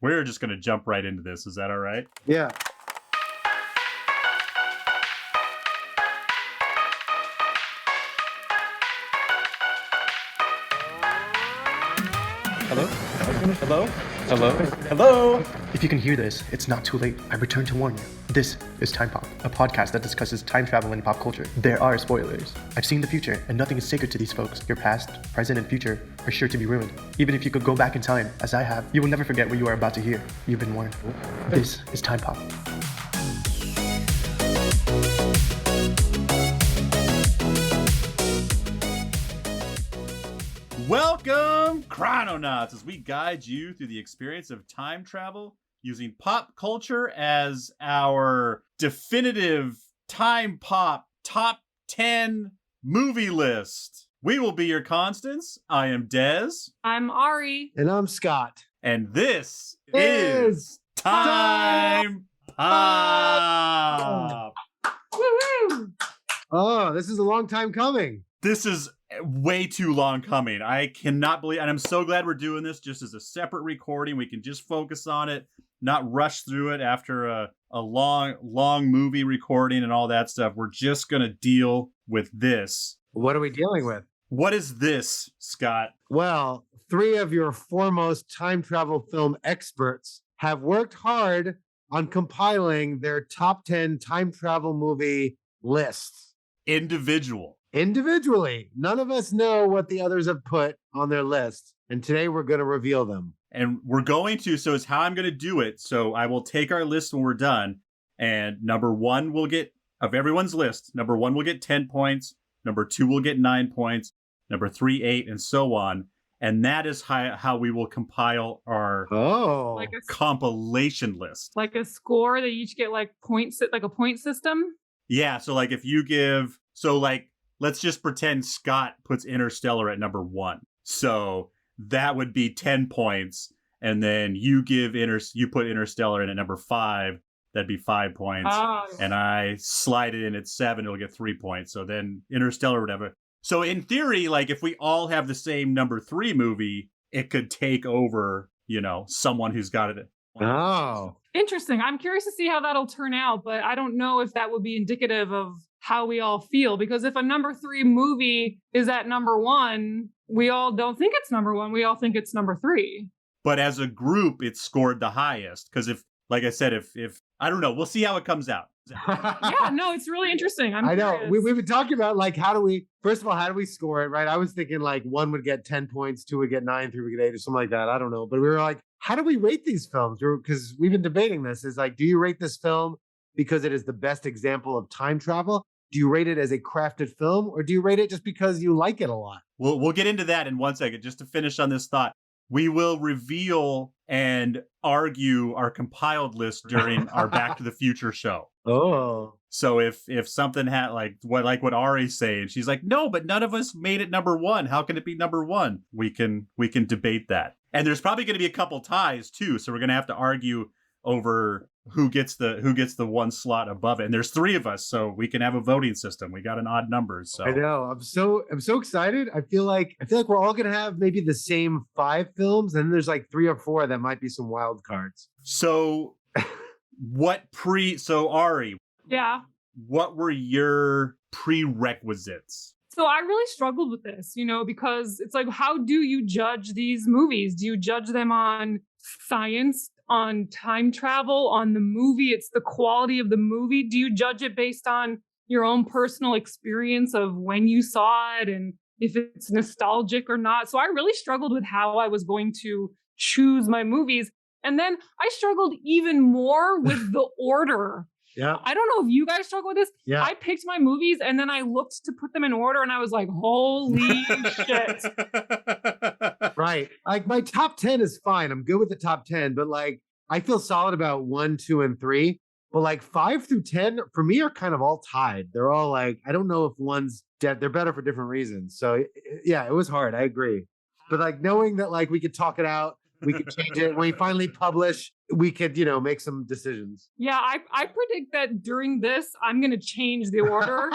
We're just going to jump right into this. Is that all right? Yeah. Hello? Hello? Hello? Hello? If you can hear this, it's not too late. I return to warn you. This is Time Pop, a podcast that discusses time travel and pop culture. There are spoilers. I've seen the future, and nothing is sacred to these folks. Your past, present, and future are sure to be ruined. Even if you could go back in time, as I have, you will never forget what you are about to hear. You've been warned. This is Time Pop. Welcome, Chrononauts, as we guide you through the experience of time travel using pop culture as our definitive time pop top 10 movie list. We will be your constants. I am Dez. I'm Ari. And I'm Scott. And this is Time Pop. Woo-hoo! Oh, this is a long time coming. This is way too long coming. I cannot believe, and I'm so glad we're doing this just as a separate recording. We can just focus on it, not rush through it after a long movie recording and all that stuff. We're just going to deal with this. What are we dealing with? What is this, Scott? Well, three of your foremost time travel film experts have worked hard on compiling their top 10 time travel movie lists. Individually. None of us know what the others have put on their list. And today we're going to reveal them. And we're going to, so it's how I'm going to do it. So I will take our list when we're done. And number one will get, of everyone's list, number one will get 10 points. Number two will get 9 points. Number 3, 8, and so on. And that is how we will compile our compilation list. Like a score, they each get like points, like a point system. Yeah, so like if you give, so like, let's just pretend Scott puts Interstellar at number 1. So that would be 10 points. And then you put Interstellar in at number 5. That'd be 5 points. Oh. And I slide it in at 7, it'll get 3 points. So then Interstellar would have a... So in theory, like if we all have the same number 3 movie, it could take over, someone who's got it. Oh. Interesting. I'm curious to see how that'll turn out, but I don't know if that would be indicative of how we all feel. Because if a number 3 movie is at number 1, we all don't think it's number 1. We all think it's number 3. But as a group, it scored the highest. Because if, like I said, if I don't know, we'll see how it comes out. Yeah, no, it's really interesting. I know. We've been talking about like, how do we score it, right? I was thinking like 1 would get 10 points, 2 would get 9, 3 would get 8 or something like that. I don't know. But we were like, how do we rate these films? Because we've been debating this. Is like, do you rate this film because it is the best example of time travel? Do you rate it as a crafted film, or do you rate it just because you like it a lot? We'll get into that in 1 second. Just to finish on this thought, we will reveal and argue our compiled list during our Back to the Future show. Oh. So if something had like what Ari's saying, she's like, no, but none of us made it number 1. How can it be number 1? We can debate that. And there's probably going to be a couple ties too. So we're going to have to argue over who gets the one slot above it. And there's 3 of us, so we can have a voting system. We got an odd number. So I know. I'm so excited. I feel like we're all gonna have maybe the same 5 films, and then there's like 3 or 4 that might be some wild cards. So so Ari, Yeah. what were your prerequisites? So I really struggled with this, because it's like, how do you judge these movies? Do you judge them on science, on time travel, on the movie? It's the quality of the movie. Do you judge it based on your own personal experience of when you saw it and if it's nostalgic or not? So I really struggled with how I was going to choose my movies. And then I struggled even more with the order. Yeah. I don't know if you guys struggle with this. Yeah. I picked my movies and then I looked to put them in order and I was like, holy shit. Right. Like my top 10 is fine. I'm good with the top 10, but like I feel solid about 1, 2, and 3. But like 5 through 10 for me are kind of all tied. They're all like, I don't know if one's dead. They're better for different reasons. So yeah, it was hard. I agree. But like knowing that like we could talk it out We could change it. When we finally publish, we could, make some decisions. Yeah, I predict that during this, I'm going to change the order.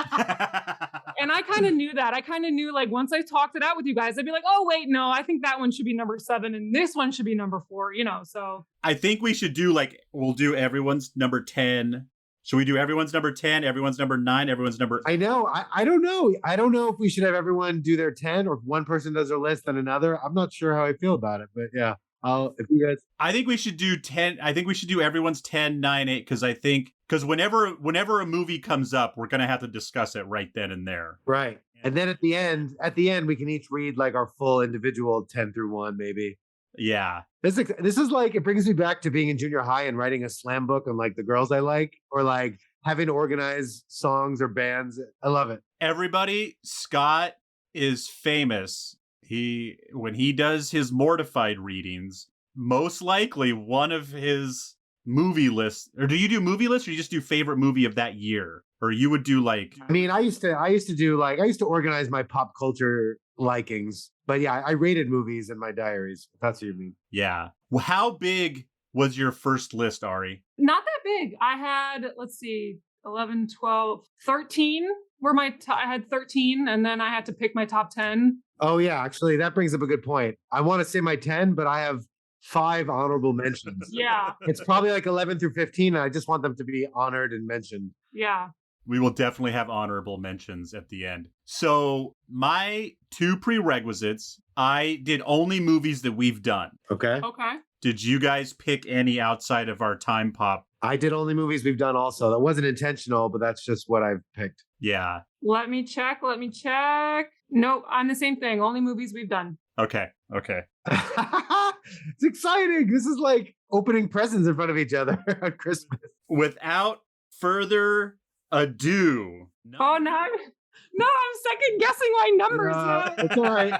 And I kind of knew that. I kind of knew, like, once I talked it out with you guys, I'd be like, oh, wait, no, I think that one should be number 7 and this one should be number 4, so. I think we should do, we'll do everyone's number 10. Should we do everyone's number 10, everyone's number 9, everyone's number... I know. I don't know. I don't know if we should have everyone do their 10 or if one person does their list then another. I'm not sure how I feel about it, but yeah. If you guys... I think we should do 10. I think we should do everyone's 10, 9, 8, because whenever a movie comes up, we're going to have to discuss it right then and there. Right. And then at the end, we can each read like our full individual 10 through 1, maybe. Yeah. This is like, it brings me back to being in junior high and writing a slam book on like the girls I like, or like having to organize songs or bands. I love it. Everybody, Scott is famous. When he does his Mortified readings, most likely one of his movie lists, or do you do movie lists or you just do favorite movie of that year? Or you would do I used to organize my pop culture likings, but yeah, I rated movies in my diaries. If that's what you mean. Yeah. Well, how big was your first list, Ari? Not that big. I had, 11, 12, 13 were I had 13 and then I had to pick my top 10. Oh yeah, actually that brings up a good point. I want to say my 10, but I have 5 honorable mentions. Yeah. It's probably like 11 through 15 and I just want them to be honored and mentioned. Yeah. We will definitely have honorable mentions at the end. So my 2 prerequisites, I did only movies that we've done. Okay. Did you guys pick any outside of our time pop? I did only movies we've done also. That wasn't intentional, but that's just what I've picked. Yeah. Let me check. Nope, I'm the same thing. Only movies we've done. Okay. It's exciting. This is like opening presents in front of each other on Christmas. Without further ado. Oh, no, I'm second guessing my numbers now. It's all right.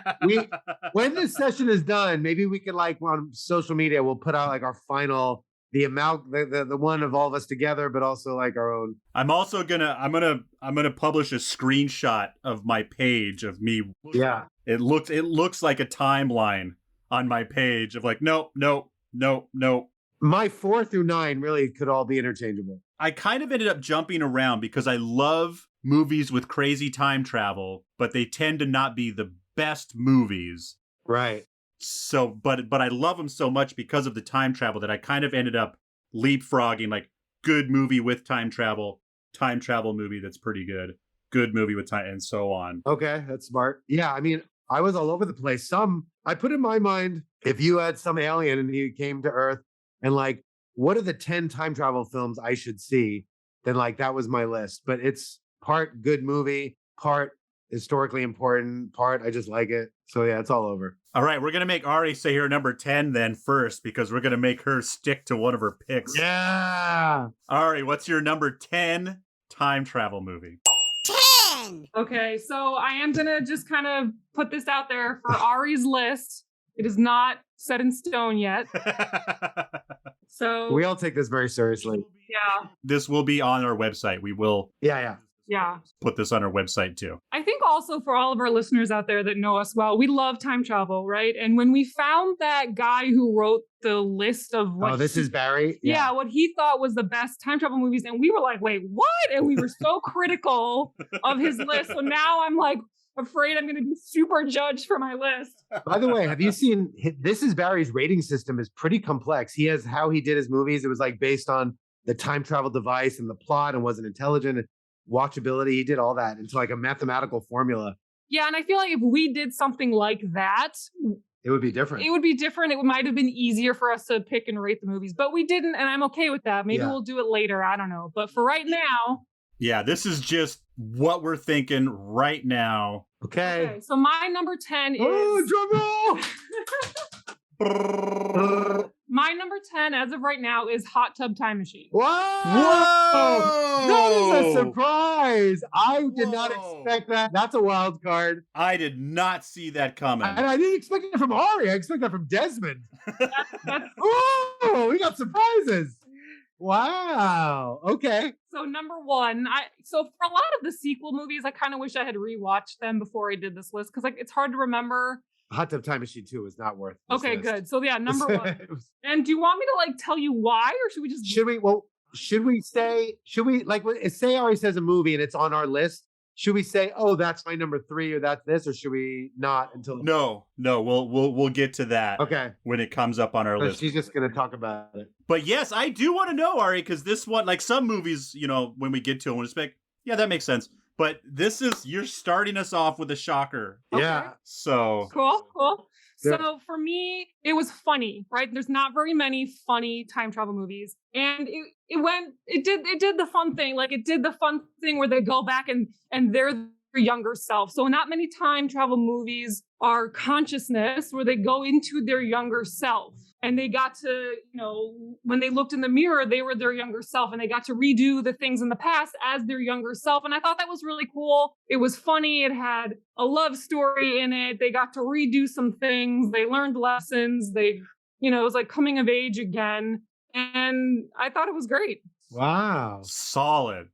When this session is done, maybe we could on social media, we'll put out our final, the amount, the one of all of us together, but also our own. I'm also gonna publish a screenshot of my page of me. Yeah. It looks like a timeline on my page of nope. My 4 through 9 really could all be interchangeable. I kind of ended up jumping around because I love movies with crazy time travel, but they tend to not be the best movies. Right. So, but I love them so much because of the time travel that I kind of ended up leapfrogging good movie with time travel movie that's pretty good movie with time, and so on. Okay, that's smart. Yeah, I mean, I was all over the place. I put in my mind, if you had some alien and he came to Earth and what are the 10 time travel films I should see? Then that was my list. But it's part good movie, part historically important, part I just like it. So yeah, it's all over. All right, we're going to make Ari say her number 10 then first, because we're going to make her stick to one of her picks. Yeah. Ari, what's your number 10 time travel movie? 10. Okay, so I am going to just kind of put this out there for Ari's list. It is not set in stone yet. So we all take this very seriously. Yeah. This will be on our website. We will Yeah. put this on our website too. I think also for all of our listeners out there that know us well, we love time travel, right? And when we found that guy who wrote the list of what this is Barry? Yeah, what he thought was the best time travel movies, and we were like, wait, what? And we were so critical of his list. So now I'm afraid I'm going to be super judged for my list. By the way, have you seen This Is Barry's rating system is pretty complex. He has how he did his movies. It was based on the time travel device and the plot and wasn't intelligent. Watchability, he did all that into a mathematical formula. Yeah, and I feel like if we did something like that, it would be different. It might have been easier for us to pick and rate the movies, but we didn't, and I'm okay with that. Maybe we'll do it later. I don't know. But for right now. Yeah, this is just what we're thinking right now. Okay. So my number 10 is... Oh, drum roll! My number 10 as of right now is Hot Tub Time Machine. Whoa! That is a surprise. I did not expect that. That's a wild card. I did not see that coming. And I didn't expect it from Ari. I expect that from Desmond. Oh, we got surprises. Wow. Okay. So number 1, so for a lot of the sequel movies, I kind of wish I had rewatched them before I did this list because it's hard to remember. Hot Tub Time Machine 2 is not worth this Okay, list. good. So yeah, number one. And do you want me to like tell you why, or should we just? Should we say Ari says a movie and it's on our list? Should we say, oh, that's my number 3 or that's this, or should we not until? No, we'll get to that. Okay. When it comes up on our list. She's just gonna talk about it. But yes, I do want to know, Ari, because this one, like some movies, when we get to them, we'll just be like, yeah, that makes sense. But you're starting us off with a shocker. Okay. Yeah. So Cool. Yeah. So for me, it was funny, right? There's not very many funny time travel movies. And it did the fun thing. Like it did the fun thing where they go back and they're their younger self. So not many time travel movies are consciousness where they go into their younger self. And they got to, when they looked in the mirror, they were their younger self and they got to redo the things in the past as their younger self. And I thought that was really cool. It was funny. It had a love story in it. They got to redo some things. They learned lessons. It was like coming of age again. And I thought it was great. Wow. Solid.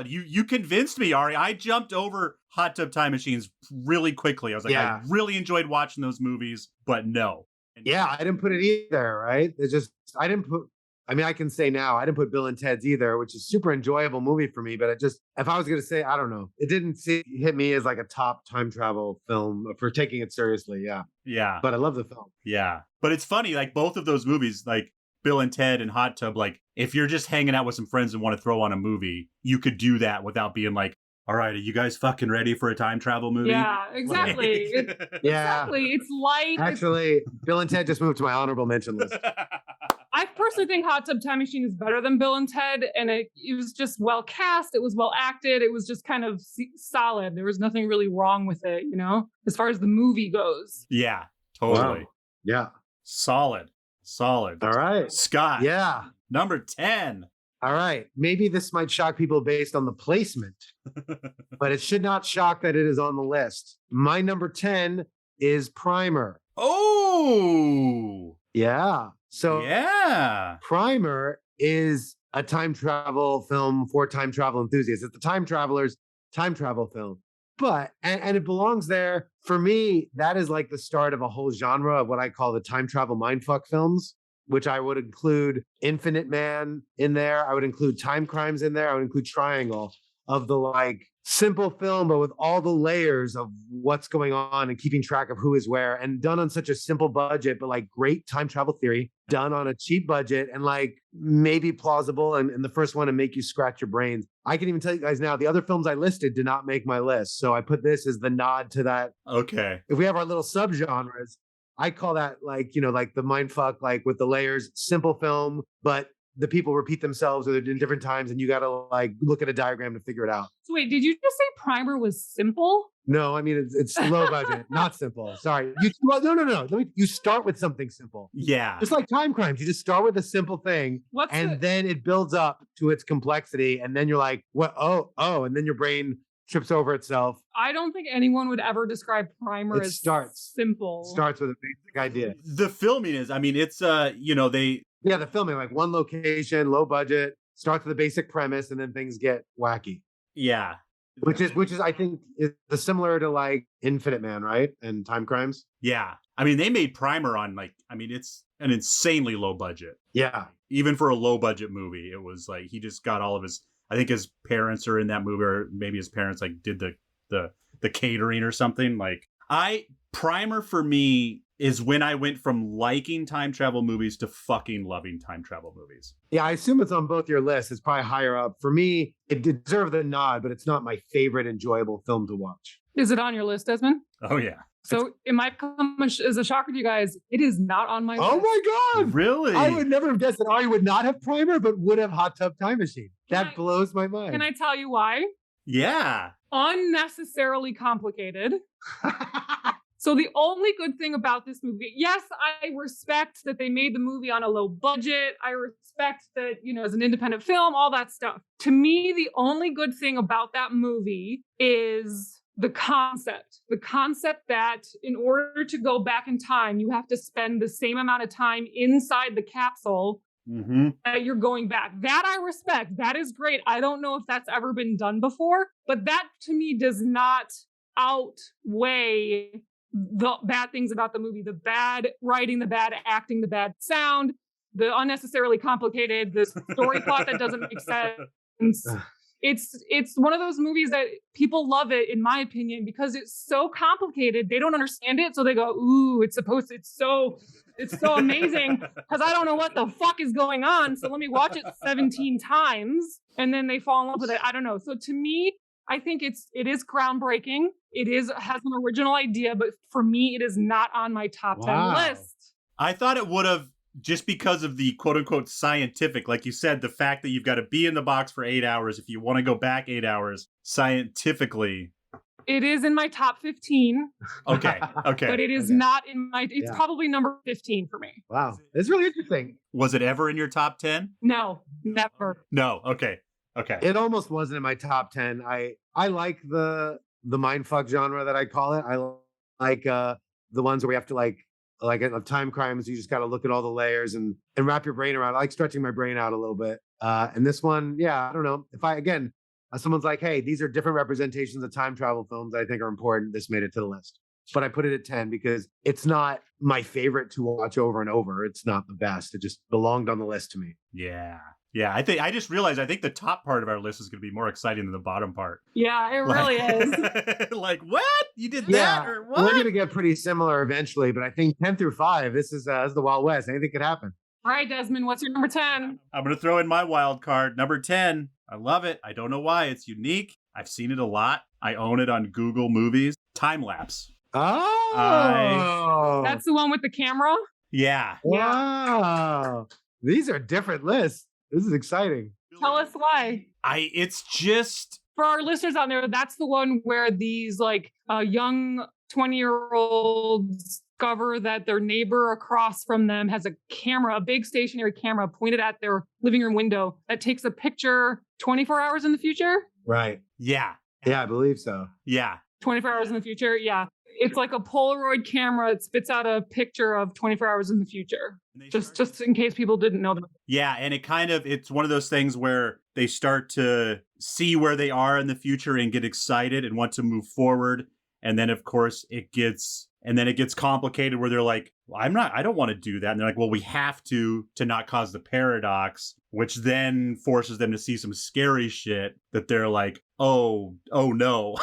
You convinced me, Ari. I jumped over Hot Tub Time Machines really quickly. I was like, Yeah. I really enjoyed watching those movies, but no. Yeah, I didn't put it either, right? I can say now, I didn't put Bill and Ted's either, which is a super enjoyable movie for me, but if I was going to say, I don't know, it didn't hit me as like a top time travel film for taking it seriously, yeah. Yeah. But I love the film. Yeah. But it's funny, like both of those movies, like Bill and Ted and Hot Tub, like if you're just hanging out with some friends and want to throw on a movie, you could do that without being like, all right, are you guys fucking ready for a time travel movie? Yeah, exactly. Yeah. Exactly. It's light. Actually, Bill and Ted just moved to my honorable mention list. I personally think Hot Tub Time Machine is better than Bill and Ted, and it was just well cast. It was well acted. It was just kind of solid. There was nothing really wrong with it, as far as the movie goes. Yeah, totally. Wow. Yeah. Solid. All right. Scott. Yeah. Number 10. All right. Maybe this might shock people based on the placement, but it should not shock that it is on the list. My number 10 is Primer. Oh. Yeah. So yeah. Primer is a time travel film for time travel enthusiasts. It's the time traveler's time travel film. But, and it belongs there. For me, that is like the start of a whole genre of what I call the time travel mindfuck films, which I would include Infinite Man in there. I would include Time Crimes in there. I would include Triangle, of the like simple film, but with all the layers of what's going on and keeping track of who is where, and done on such a simple budget, but like great time travel theory done on a cheap budget and like maybe plausible. And the first one to make you scratch your brains. I can even tell you guys now, the other films I listed did not make my list. So I put this as the nod to that. Okay. If we have our little subgenres, I call that like, like the mindfuck, like with the layers, simple film, but the people repeat themselves or they're in different times and you got to like look at a diagram to figure it out. So wait, did you just say Primer was simple? No, I mean, it's low budget, not simple. Sorry. No. You start with something simple. Yeah. Just like Time Crimes. You just start with a simple thing then it builds up to its complexity. And then you're like, what? Oh, and then your brain trips over itself. I don't think anyone would ever describe Primer as simple. Starts with a basic idea. The filming is, I mean, it's, Yeah, the filming, like one location, low budget, starts with a basic premise, and then things get wacky. Yeah. Which is I think is similar to like Infinite Man, right? And Time Crimes. Yeah. I mean, they made Primer on it's an insanely low budget. Yeah. Even for a low budget movie, it was like he just got all of I think his parents are in that movie, or maybe his parents like did the catering or something. Like Primer for me is when I went from liking time travel movies to fucking loving time travel movies. Yeah, I assume it's on both your lists. It's probably higher up. For me, it deserved the nod, but it's not my favorite enjoyable film to watch. Is it on your list, Desmond? Oh, yeah. So it might come as a shocker to you guys. It is not on my list. Oh my God. Really? I would never have guessed that Ari would not have Primer, but would have Hot Tub Time Machine. That blows my mind. Can I tell you why? Yeah. Unnecessarily complicated. So the only good thing about this movie, yes, I respect that they made the movie on a low budget. I respect that, as an independent film, all that stuff. To me, the only good thing about that movie is the concept. The concept that in order to go back in time, you have to spend the same amount of time inside the capsule that you're going back. That I respect. That is great. I don't know if that's ever been done before, but that to me does not outweigh the bad things about the movie, the bad writing, the bad acting, the bad sound, the unnecessarily complicated, the story plot that doesn't make sense. It's one of those movies that people love it, in my opinion, because it's so complicated. They don't understand it, so they go, "Ooh, it's so amazing," because I don't know what the fuck is going on. So let me watch it 17 times, and then they fall in love with it. I don't know. So to me, I think it is groundbreaking. Has an original idea, but for me, it is not on my top 10 list. I thought it would have, just because of the quote unquote scientific, like you said, the fact that you've got to be in the box for 8 hours. If you want to go back 8 hours, scientifically. It is in my top 15. Okay. But it is not in my, it's probably number 15 for me. Wow. It's really interesting. Was it ever in your top 10? No, never. No. Okay. It almost wasn't in my top 10. I like the mindfuck genre that I call it. I like the ones where we have to like in time crimes, you just got to look at all the layers and wrap your brain around. I like stretching my brain out a little bit. And this one, I don't know. If someone's like, hey, these are different representations of time travel films that I think are important, this made it to the list. But I put it at 10 because it's not my favorite to watch over and over. It's not the best. It just belonged on the list to me. Yeah, I just realized I think the top part of our list is going to be more exciting than the bottom part. Yeah, it really is. Like, what? You did that or what? We're going to get pretty similar eventually, but I think 10 through 5, this is the Wild West. Anything could happen. All right, Desmond, what's your number 10? I'm going to throw in my wild card. Number 10. I love it. I don't know why. It's unique. I've seen it a lot. I own it on Google Movies. Time lapse. Oh. That's the one with the camera? Yeah. Wow. These are different lists. This is exciting. Tell us why. It's just, for our listeners out there, that's the one where these like young 20-year-olds discover that their neighbor across from them has a big stationary camera pointed at their living room window that takes a picture 24 hours in the future. Right. Yeah. Yeah, I believe so. Yeah. 24 hours in the future. Yeah. It's like a Polaroid camera. It spits out a picture of 24 hours in the future. Just in case people didn't know that. Yeah, and it's one of those things where they start to see where they are in the future and get excited and want to move forward. And then of course it gets complicated where they're like, well, I don't want to do that. And they're like, well, we have to not cause the paradox, which then forces them to see some scary shit that they're like, oh no,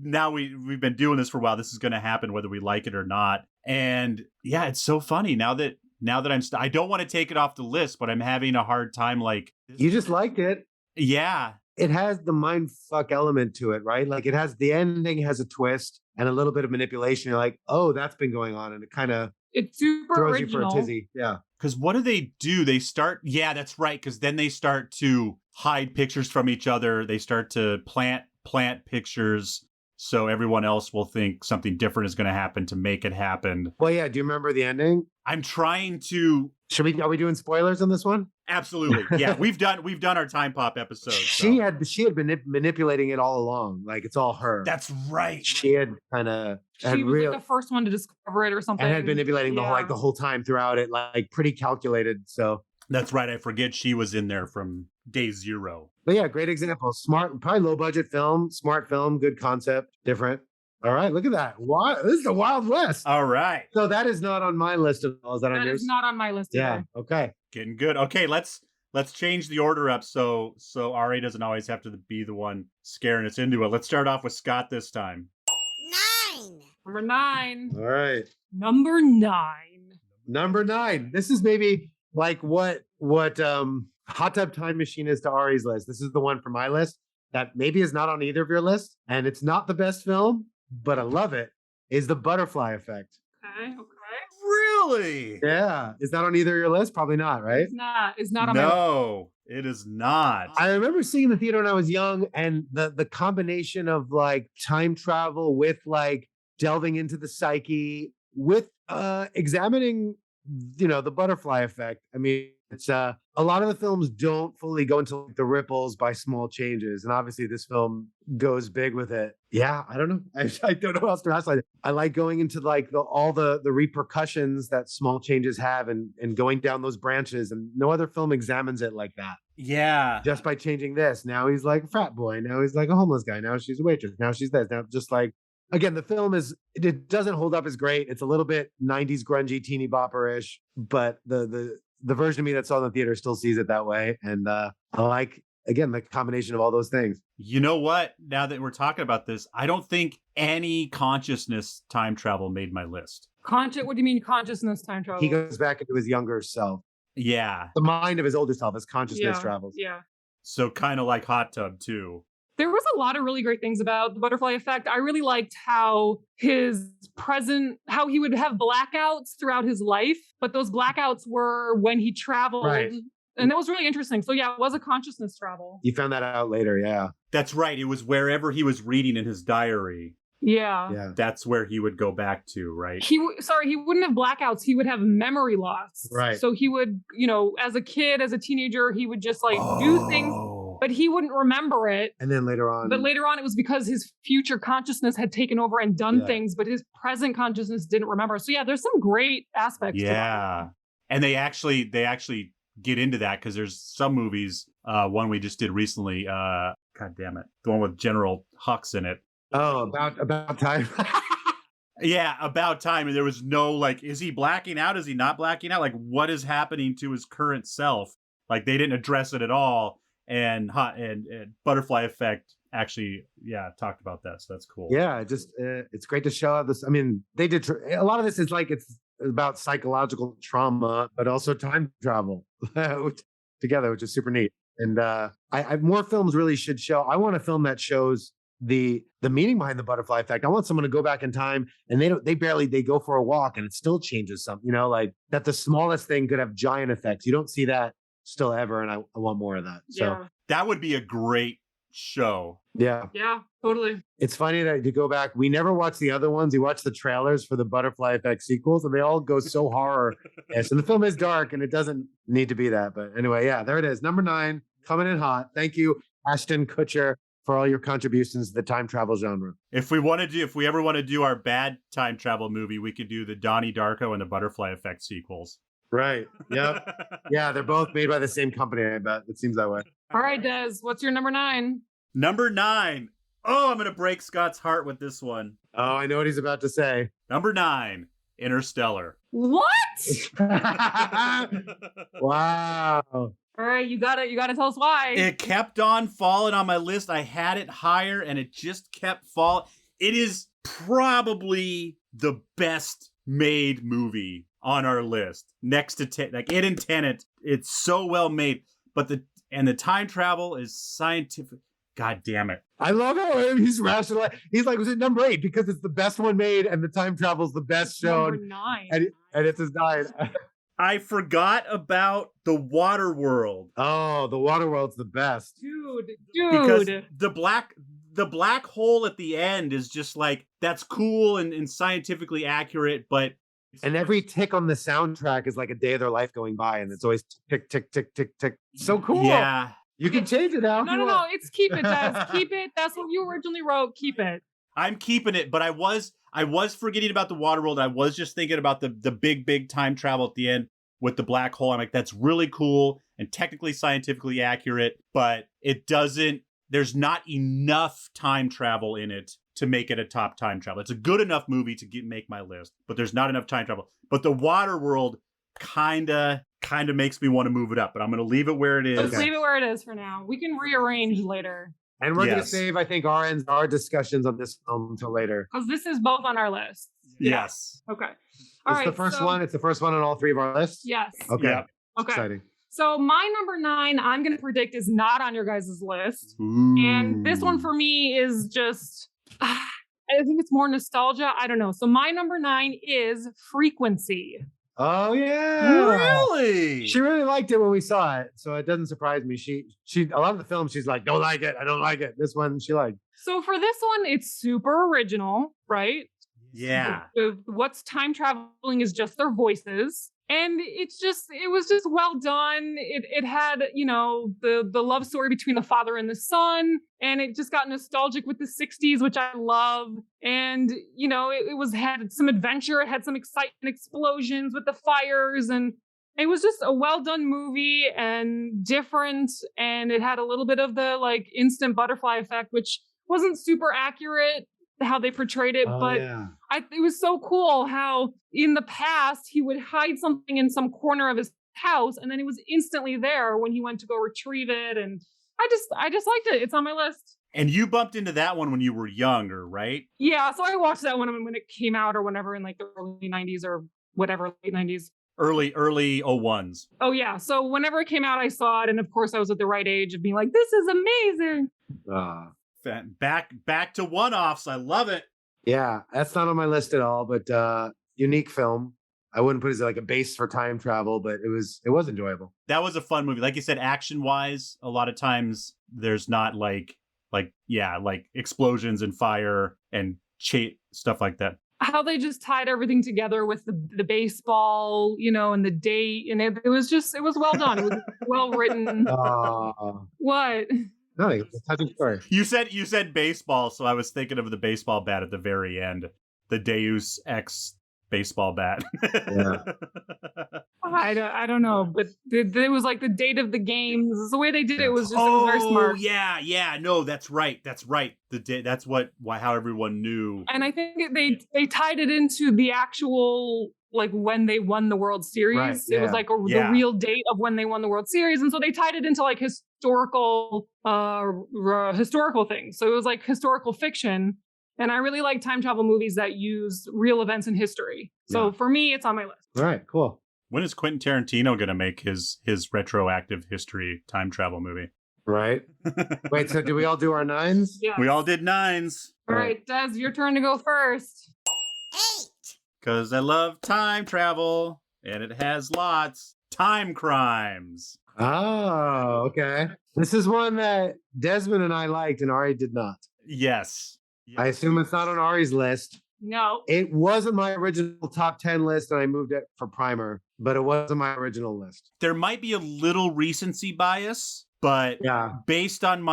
now we've been doing this for a while. This is going to happen whether we like it or not. And yeah, it's so funny now that I don't want to take it off the list, but I'm having a hard time. Like, you just liked it. Yeah. It has the mind fuck element to it, right? Like the ending has a twist and a little bit of manipulation. You're like, oh, that's been going on. And it kind of it's super throws original. you for a tizzy. Yeah. Because what do? They start, yeah, that's right. Because then they start to hide pictures from each other. They start to plant pictures so everyone else will think something different is going to happen to make it happen. Well, yeah. Do you remember the ending? I'm trying to. Are we doing spoilers on this one? Absolutely. Yeah, we've done our Time Pop episode. She had been manipulating it all along. Like it's all her. That's right. She had kind of. She was like the first one to discover it or something. And had been manipulating the whole time throughout it, like pretty calculated. So that's right. I forget she was in there from day zero. But yeah, great example. Smart, probably low budget film, smart film, good concept, different. All right, look at that. Wow, this is the Wild West. All right. So that is not on my list at all. Is that on yours? That is not on my list either. Yeah, okay. Getting good. Okay, let's change the order up so RA doesn't always have to be the one scaring us into it. Let's start off with Scott this time. 9. Number 9. All right. Number 9. Number 9. This is maybe like what Hot Tub Time Machine is to Ari's list. This is the one for my list that maybe is not on either of your lists, and it's not the best film, but I love it, is The Butterfly Effect. Okay. Really? Yeah. Is that on either of your lists? Probably not, right? It's not on my list. No, it is not. I remember seeing the theater when I was young, and the combination of like time travel with like delving into the psyche with examining, the butterfly effect. I mean, it's a lot of the films don't fully go into the ripples by small changes, and obviously this film goes big with it. Yeah, I don't know. I don't know what else to ask. I like going into like all the repercussions that small changes have, and going down those branches. And no other film examines it like that. Yeah, just by changing this. Now he's like a frat boy. Now he's like a homeless guy. Now she's a waitress. Now she's this. Now just like again, the film it doesn't hold up as great. It's a little bit 90s grungy, teeny bopper-ish, but the version of me that saw it in the theater still sees it that way. And I like, again, the combination of all those things. You know what? Now that we're talking about this, I don't think any consciousness time travel made my list. What do you mean consciousness time travel? He goes back into his younger self. Yeah. The mind of his older self, his consciousness Yeah, travels. Yeah. So kind of like Hot Tub too. There was a lot of really great things about the butterfly effect. I really liked how how he would have blackouts throughout his life, but those blackouts were when he traveled. Right. And that was really interesting. So yeah, it was a consciousness travel. You found that out later, yeah. That's right. It was wherever he was reading in his diary. Yeah. Yeah. That's where he would go back to, right? He wouldn't have blackouts. He would have memory loss. Right. So he would, as a kid, as a teenager, he would just do things, but he wouldn't remember it. And then later on. But later on, it was because his future consciousness had taken over and done things, but his present consciousness didn't remember. So yeah, there's some great aspects. Yeah. And they actually get into that because there's some movies, one we just did recently, God damn it, the one with General Hux in it. Oh, about time. Yeah, about time. And there was no, is he blacking out? Is he not blacking out? Like, what is happening to his current self? Like, they didn't address it at all. And Butterfly Effect actually, talked about that. So that's cool. Yeah, just it's great to show this. I mean, they did a lot of this is it's about psychological trauma, but also time travel together, which is super neat. And I more films really should show. I want a film that shows the meaning behind the butterfly effect. I want someone to go back in time and they go for a walk and it still changes something, like that the smallest thing could have giant effects. You don't see that still ever. And I want more of that. So that would be a great show. Yeah. Yeah, totally. It's funny that you go back. We never watched the other ones. We watched the trailers for the butterfly effect sequels and they all go so horror. And the film is dark and it doesn't need to be that. But anyway, there it is. Number 9, coming in hot. Thank you, Ashton Kutcher, for all your contributions to the time travel genre. If we ever want to do our bad time travel movie, we could do the Donnie Darko and the Butterfly Effect sequels. Right. Yep. Yeah, they're both made by the same company, I bet. It seems that way. All right, Des, what's your number 9? Number 9. Oh, I'm going to break Scott's heart with this one. Oh, I know what he's about to say. Number 9, Interstellar. What? Wow. All right, you gotta tell us why. It kept on falling on my list. I had it higher and it just kept falling. It is probably the best made movie on our list. Next to it and Tenet. It's so well made. But the time travel is scientific. God damn it. I love how he's rational. He's like, was it number 8? Because it's the best one made and the time travel's the best shown. Number 9. And it's his 9. I forgot about the water world. Oh, the water world's the best. Dude. Because the black hole at the end is just that's cool and scientifically accurate, but and every tick on the soundtrack is like a day of their life going by, and it's always tick, tick, tick, tick, tick. So cool. Yeah. You can change it now. No. It's keep it, Des. Keep it. That's what you originally wrote. Keep it. I'm keeping it, but I was forgetting about the water world. I was just thinking about the big time travel at the end with the black hole. I'm like, that's really cool and technically scientifically accurate, but there's not enough time travel in it to make it a top time travel. It's a good enough movie to make my list, but there's not enough time travel. But the water world kind of makes me want to move it up, but I'm going to leave it where it is. Let's leave it where it is for now. We can rearrange later. And we're going to save, I think, our discussions on this film until later. Because this is both on our list. Yes. Okay. It's the first one. It's the first one on all 3 of our lists? Yes. Okay. Yep. Okay. Exciting. So my number 9, I'm going to predict, is not on your guys' list. Ooh. And this one for me is just, I think it's more nostalgia. I don't know. So my number 9 is Frequency. Oh, yeah. Really? She really liked it when we saw it, so it doesn't surprise me. She a lot of the films, she's like, don't like it. I don't like it. This one, she liked. So for this one, it's super original, right? Yeah. What's time traveling is just their voices. And it was just well done. It had, the love story between the father and the son. And it just got nostalgic with the 60s, which I love. And, it had some adventure. It had some exciting explosions with the fires. And it was just a well done movie and different. And it had a little bit of the instant butterfly effect, which wasn't super accurate. how they portrayed it, Oh, but yeah. it was so cool how in the past he would hide something in some corner of his house and then it was instantly there when he went to go retrieve it. And I just liked it. It's on my list. And you bumped into that one when you were younger, right? Yeah, so I watched that one when it came out or whenever in like the early 90s or whatever, late 90s. Early 01s. Oh yeah, so whenever it came out, I saw it, and of course I was at the right age of being like, "This is amazing." Back to one-offs. I love it. Yeah, that's not on my list at all, but unique film. I wouldn't put it as like a base for time travel, but it was enjoyable. That was a fun movie. Like you said, action-wise, a lot of times there's not like explosions and fire and stuff like that. How they just tied everything together with the baseball, and the date, and it was well done. It was well written. What? No, it's a touching story. You said baseball, so I was thinking of the baseball bat at the very end, the Deus Ex baseball bat. Yeah. I don't know, but it was like the date of the games. The way they did it was just it was very smart. Yeah. No, that's right. The day. That's how everyone knew. And I think they tied it into the actual like when they won the World Series. Right, yeah. It was like the real date of when they won the World Series, and so they tied it into like historical things. So it was like historical fiction. And I really like time travel movies that use real events in history. So for me, it's on my list. All right, cool. When is Quentin Tarantino going to make his retroactive history time travel movie? Right. Wait, so do we all do our 9s? Yeah. We all did 9s. All right, Des, your turn to go first. 8. Because I love time travel, and it has lots. Time crimes. Oh, okay. This is one that Desmond and I liked and Ari did not. Yes. I assume it's not on Ari's list. No. It wasn't my original top 10 list, and I moved it for Primer, but it wasn't my original list. There might be a little recency bias, but based on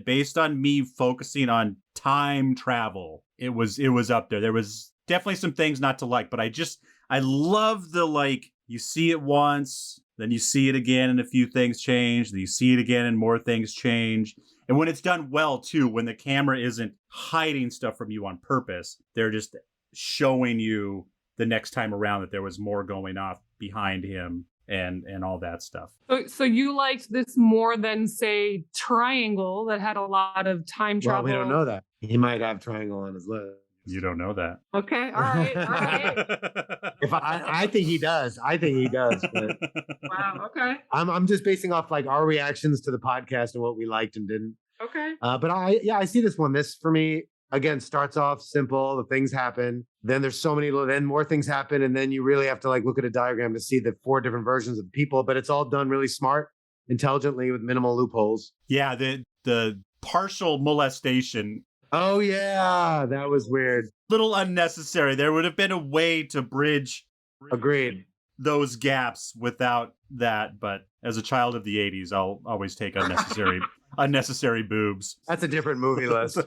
based on me focusing on time travel, it was up there. There was definitely some things not to like, but I love the you see it once, then you see it again and a few things change, then you see it again and more things change. And when it's done well, too, when the camera isn't hiding stuff from you on purpose, they're just showing you the next time around that there was more going off behind him and all that stuff. So you liked this more than, say, Triangle that had a lot of time travel? Well, we don't know that. He might have Triangle on his list. You don't know that. Okay, all right. If I think he does. But Wow, okay. I'm just basing off like our reactions to the podcast and what we liked and didn't. Okay. But I see this one. This for me again starts off simple. The things happen. Then there's then more things happen, and then you really have to look at a diagram to see the 4 different versions of people. But it's all done really smart, intelligently with minimal loopholes. Yeah, the partial molestation. Oh yeah, that was weird. Little unnecessary. There would have been a way to bridge. Agreed. Those gaps without that, but as a child of the 80s, I'll always take unnecessary boobs. That's a different movie list.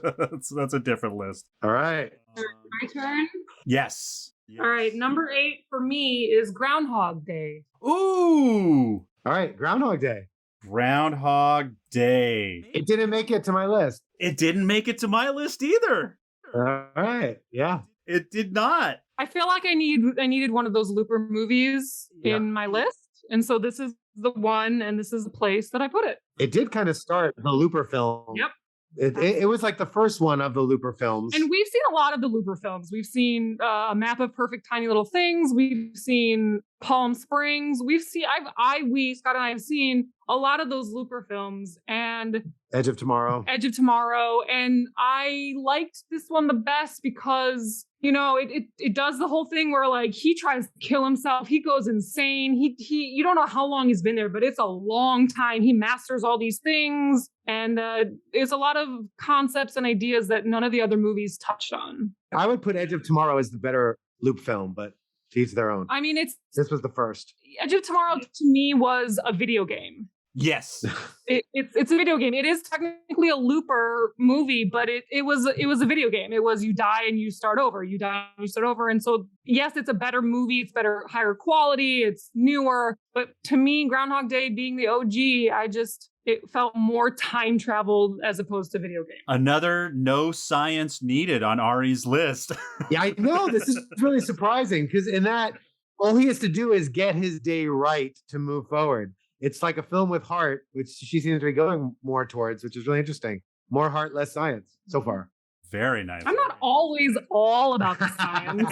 That's a different list. All right. My turn? Yes. All right, number 8 for me is Groundhog Day. Ooh. All right, Groundhog Day. Groundhog Day. It didn't make it to my list. It didn't make it to my list either. All right. Yeah. It did not. I feel like I needed one of those Looper movies in my list. And so this is the one, and this is the place that I put it. It did kind of start the Looper film. Yep. It was like the first one of the Looper films. And we've seen a lot of the Looper films. We've seen A Map of Perfect Tiny Little Things. We've seen Palm Springs. Scott and I have seen a lot of those Looper films and Edge of Tomorrow. And I liked this one the best because, it does the whole thing where he tries to kill himself. He goes insane. He you don't know how long he's been there, but it's a long time. He masters all these things. And there's a lot of concepts and ideas that none of the other movies touched on. I would put Edge of Tomorrow as the better Loop film, but to each their own. I mean, this was the first. Edge of Tomorrow to me was a video game. Yes. It's a video game. It is technically a Looper movie, but it was a video game. It was you die and you start over. You die and you start over. And so, yes, it's a better movie. It's higher quality. It's newer. But to me, Groundhog Day being the OG, it felt more time travel as opposed to video game. Another no science needed on Ari's list. Yeah, I know. This is really surprising because in that, all he has to do is get his day right to move forward. It's like a film with heart, which she seems to be going more towards, which is really interesting. More heart, less science so far. Very nice. I'm not always all about the science.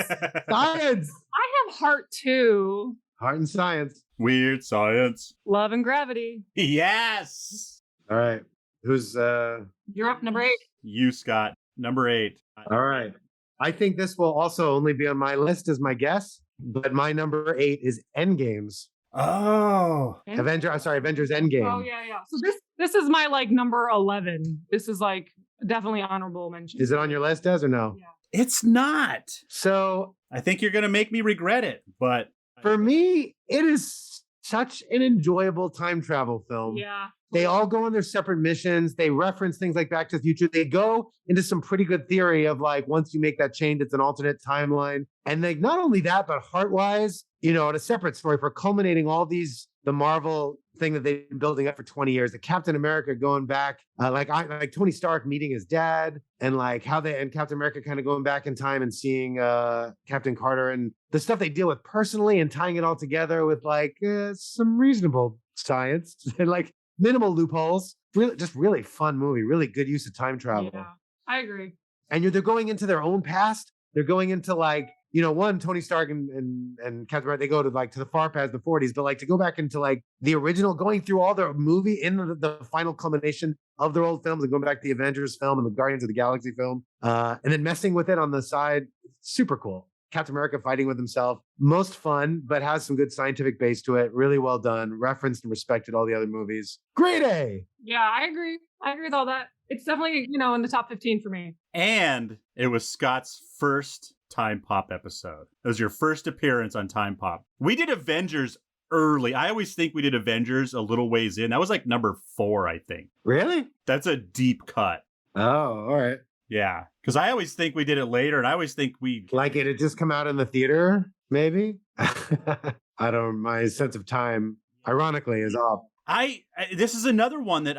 Science! I have heart too. Heart and science. Weird science. Love and gravity. Yes. All right. Who's You're up, number 8. You, Scott. Number 8. all right. I think this will also only be on my list as my guess, but my number 8 is Endgames. Oh. Avengers Endgame. Oh yeah. So this is my like number 11. This is like definitely honorable mention. Is it on your list, Des, or no? Yeah. It's not. So I think you're going to make me regret it, but for me, it is such an enjoyable time travel film. Yeah. They all go on their separate missions. They reference things like Back to the Future. They go into some pretty good theory of like, once you make that change, it's an alternate timeline. And like, not only that, but heart-wise, in a separate story for culminating all these, the Marvel thing that they've been building up for 20 years, the Captain America going back, like Tony Stark meeting his dad, and like how and Captain America kind of going back in time and seeing Captain Carter, and the stuff they deal with personally and tying it all together with like some reasonable science and like minimal loopholes. Really fun movie. Really good use of time travel. Yeah, I agree. And they're going into their own past. They're going into like, one, Tony Stark and Captain America, they go to like to the far past, the 40s, but like to go back into like the original, going through all their movie in the final culmination of their old films and going back to the Avengers film and the Guardians of the Galaxy film, and then messing with it on the side. Super cool. Captain America fighting with himself. Most fun, but has some good scientific base to it. Really well done. Referenced and respected all the other movies. Great A. Yeah, I agree. I agree with all that. It's definitely, in the top 15 for me. And it was Scott's first Time Pop episode. It was your first appearance on Time Pop. We did Avengers early. I always think we did Avengers a little ways in. That was like number 4, I think. Really? That's a deep cut. Oh, all right. Yeah, because I always think we did it later, and I always think we... Like it had just come out in the theater, maybe? My sense of time, ironically, is off. This is another one that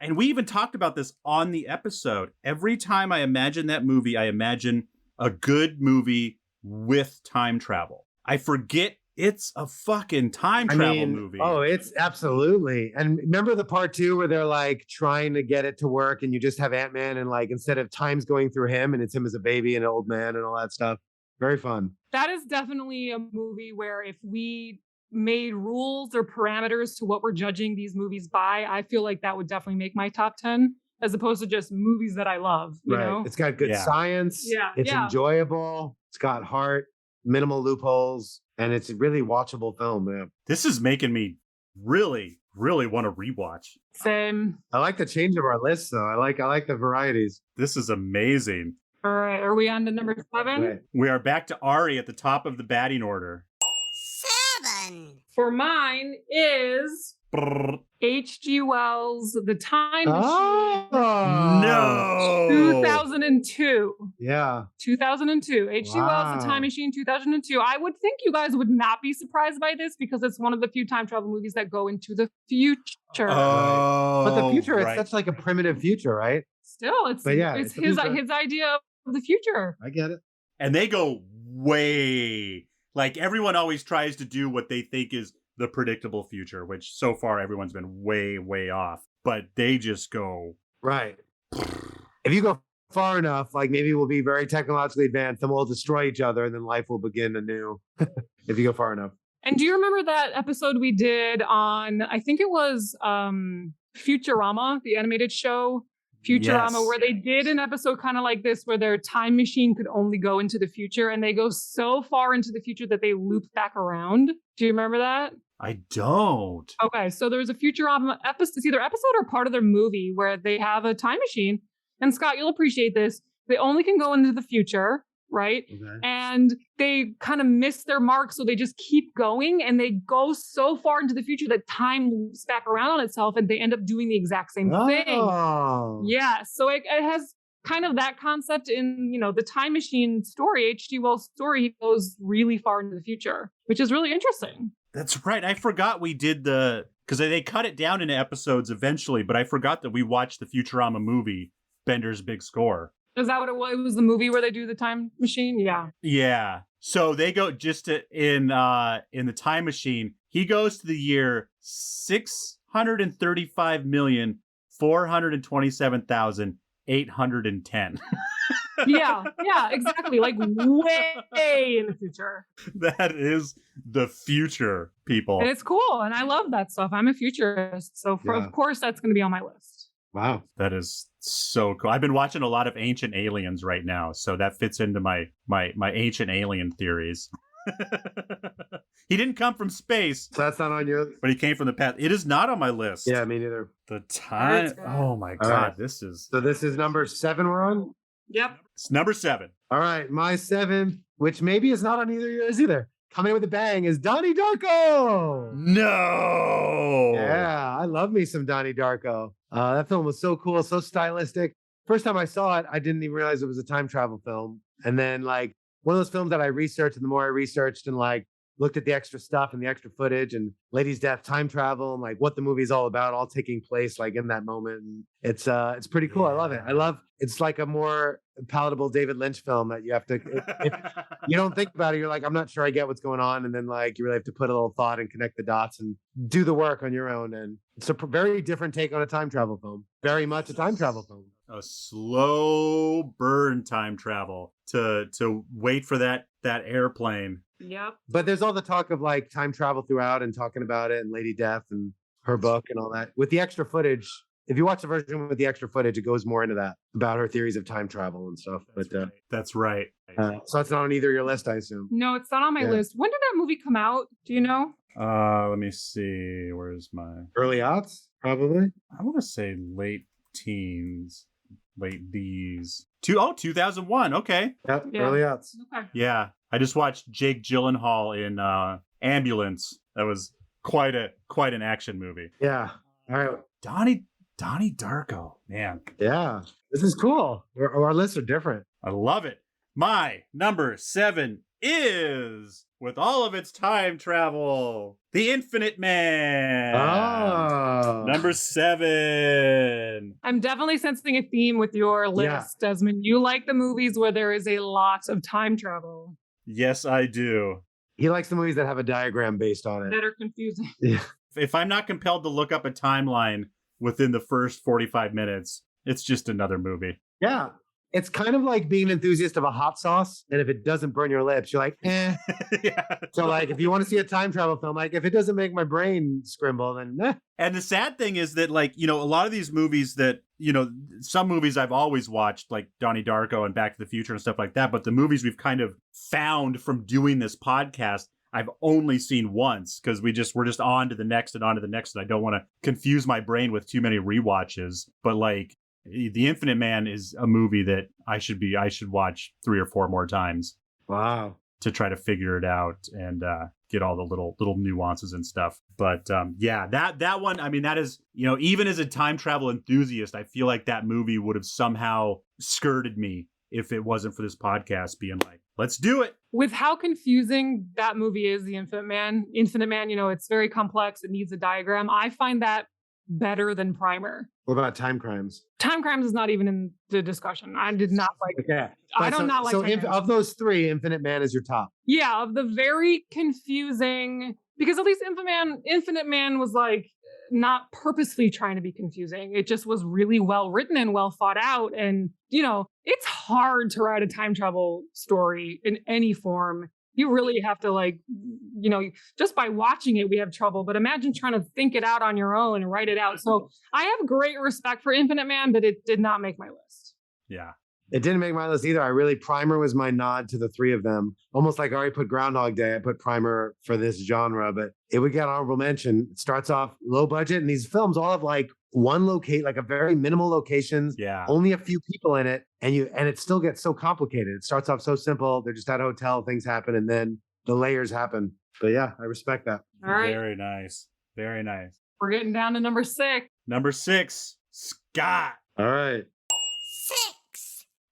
and we even talked about this on the episode. Every time I imagine that movie, I imagine a good movie with time travel. I forget it's a fucking time travel movie. Oh, it's absolutely. And remember the part 2 where they're like trying to get it to work and you just have Ant-Man and like instead of time's going through him and it's him as a baby and an old man and all that stuff. Very fun. That is definitely a movie where if we made rules or parameters to what we're judging these movies by, I feel like that would definitely make my top 10 as opposed to just movies that I love. You know? It's got good science. Yeah. It's enjoyable. It's got heart, minimal loopholes, and it's a really watchable film, man. This is making me really, really want to rewatch. Same. I like the change of our list, though. I like the varieties. This is amazing. All right, are we on to number 7? Right. We are back to Ari at the top of the batting order. 7. For mine is Brrr. H.G. Wells' The Time Machine. Oh, No. 2002. Yeah. 2002. H.G. Wells' Wow. The Time Machine, 2002. I would think you guys would not be surprised by this because it's one of the few time travel movies that go into the future. Oh, But the future, right. it's such like a primitive future, right? Still, it's But yeah, it's it's the his future. his idea of the future. I get it. And they go way, like everyone always tries to do what they think is the predictable future, which so far everyone's been way, way off. But they just go. Right. If you go far enough, like maybe we'll be very technologically advanced and we'll destroy each other and then life will begin anew. If you go far enough. And do you remember that episode we did on, I think it was Futurama, the animated show? Futurama, Yes. where they did an episode kind of like this, where their time machine could only go into the future, and they go so far into the future that they loop back around. Do you remember that? I don't. Okay, so there was a Futurama episode, it's either episode or part of their movie where they have a time machine. And Scott, you'll appreciate this. They only can go into the future, right? Okay. And they kind of miss their mark, so they just keep going, and they go so far into the future that time loops back around on itself, and they end up doing the exact same thing. Oh. Yeah, so it has kind of that concept in, the time machine story, H.G. Wells' story. He goes really far into the future, which is really interesting. That's right. I forgot we did the because they cut it down into episodes eventually, but I forgot that we watched the Futurama movie, Bender's Big Score. Is that what it was? It was the movie where they do the time machine? Yeah. Yeah. So they go in the time machine. He goes to the year 635,427,810. Yeah, exactly. Like way in the future. That is the future, people. And it's cool. And I love that stuff. I'm a futurist. So of course that's going to be on my list. Wow. That is so cool. I've been watching a lot of Ancient Aliens right now. So that fits into my Ancient Alien theories. He didn't come from space. So that's not on your... But he came from the past. It is not on my list. Yeah, me neither. The time... Oh my God. Right. This is... So this is number 7 we're on? Yep. It's number 7. All right, my 7, which maybe is not on either of yours either. Coming in with a bang is Donnie Darko. No. Yeah, I love me some Donnie Darko. That film was so cool, so stylistic. First time I saw it, I didn't even realize it was a time travel film. And then like one of those films that I researched, and the more I researched and like looked at the extra stuff and the extra footage and Lady's death, time travel, and like what the movie's all about, all taking place like in that moment. And it's pretty cool. I love it. It's like a more palatable David Lynch film that you have to, if you don't think about it, you're like, I'm not sure I get what's going on. And then like, you really have to put a little thought and connect the dots and do the work on your own. And it's a very different take on a time travel film. Very much a time travel film. A slow burn time travel to wait for that airplane. Yep. But there's all the talk of like time travel throughout and talking about it and Lady Death and her book and all that. With the extra footage, if you watch the version with the extra footage, it goes more into that about her theories of time travel and stuff. That's right. So that's not on either of your list, I assume. No, it's not on my list. When did that movie come out? Do you know? Let me see. Where's my Early aughts, probably. I want to say late teens, late D's. 2001. Okay. Yep, Yeah. early aughts. Okay. Yeah, I just watched Jake Gyllenhaal in Ambulance. That was quite an action movie. Yeah. All right. Donnie Darko, man. Yeah. This is cool. Our lists are different. I love it. My number 7 is, with all of its time travel, The Infinite Man. Oh. Number 7. I'm definitely sensing a theme with your list, Desmond. You like the movies where there is a lot of time travel. Yes, I do. He likes the movies that have a diagram based on it. That are confusing. Yeah. If I'm not compelled to look up a timeline within the first 45 minutes, it's just another movie. Yeah. It's kind of like being an enthusiast of a hot sauce. And if it doesn't burn your lips, you're like, eh. Yeah. So like, if you want to see a time travel film, like if it doesn't make my brain scrimble, then eh. And the sad thing is that, like, you know, a lot of these movies that, you know, some movies I've always watched, like Donnie Darko and Back to the Future and stuff like that. But the movies we've kind of found from doing this podcast, I've only seen once because we're just on to the next and on to the next. And I don't want to confuse my brain with too many rewatches. But like, The Infinite Man is a movie that I should watch 3 or 4 more times. Wow. To try to figure it out and get all the little nuances and stuff. But yeah, that one, I mean, that is, you know, even as a time travel enthusiast, I feel like that movie would have somehow skirted me if it wasn't for this podcast being like, let's do it. With how confusing that movie is, The Infinite Man, you know, it's very complex. It needs a diagram. I find that better than Primer. What about Time Crimes? Time Crimes is not even in the discussion. I did not like it. Okay. I don't not like So Time Crimes. of those 3, Infinite Man is your top. Yeah, of the very confusing, because at least Infinite Man was like not purposely trying to be confusing. It just was really well written and well thought out. And, you know, it's hard to write a time travel story in any form. You really have to, like, you know, just by watching it, we have trouble. But imagine trying to think it out on your own and write it out. So I have great respect for Infinite Man, but it did not make my list. Yeah. It didn't make my list either. Primer was my nod to the 3 of them. Almost like I already put Groundhog Day. I put Primer for this genre, but it would get honorable mention. It starts off low budget, and these films all have like one locate, like a very minimal locations. Yeah. Only a few people in it, and it still gets so complicated. It starts off so simple. They're just at a hotel, things happen, and then the layers happen. But yeah, I respect that. All right. Very nice. Very nice. We're getting down to number 6. Number 6, Scott. All right. 6.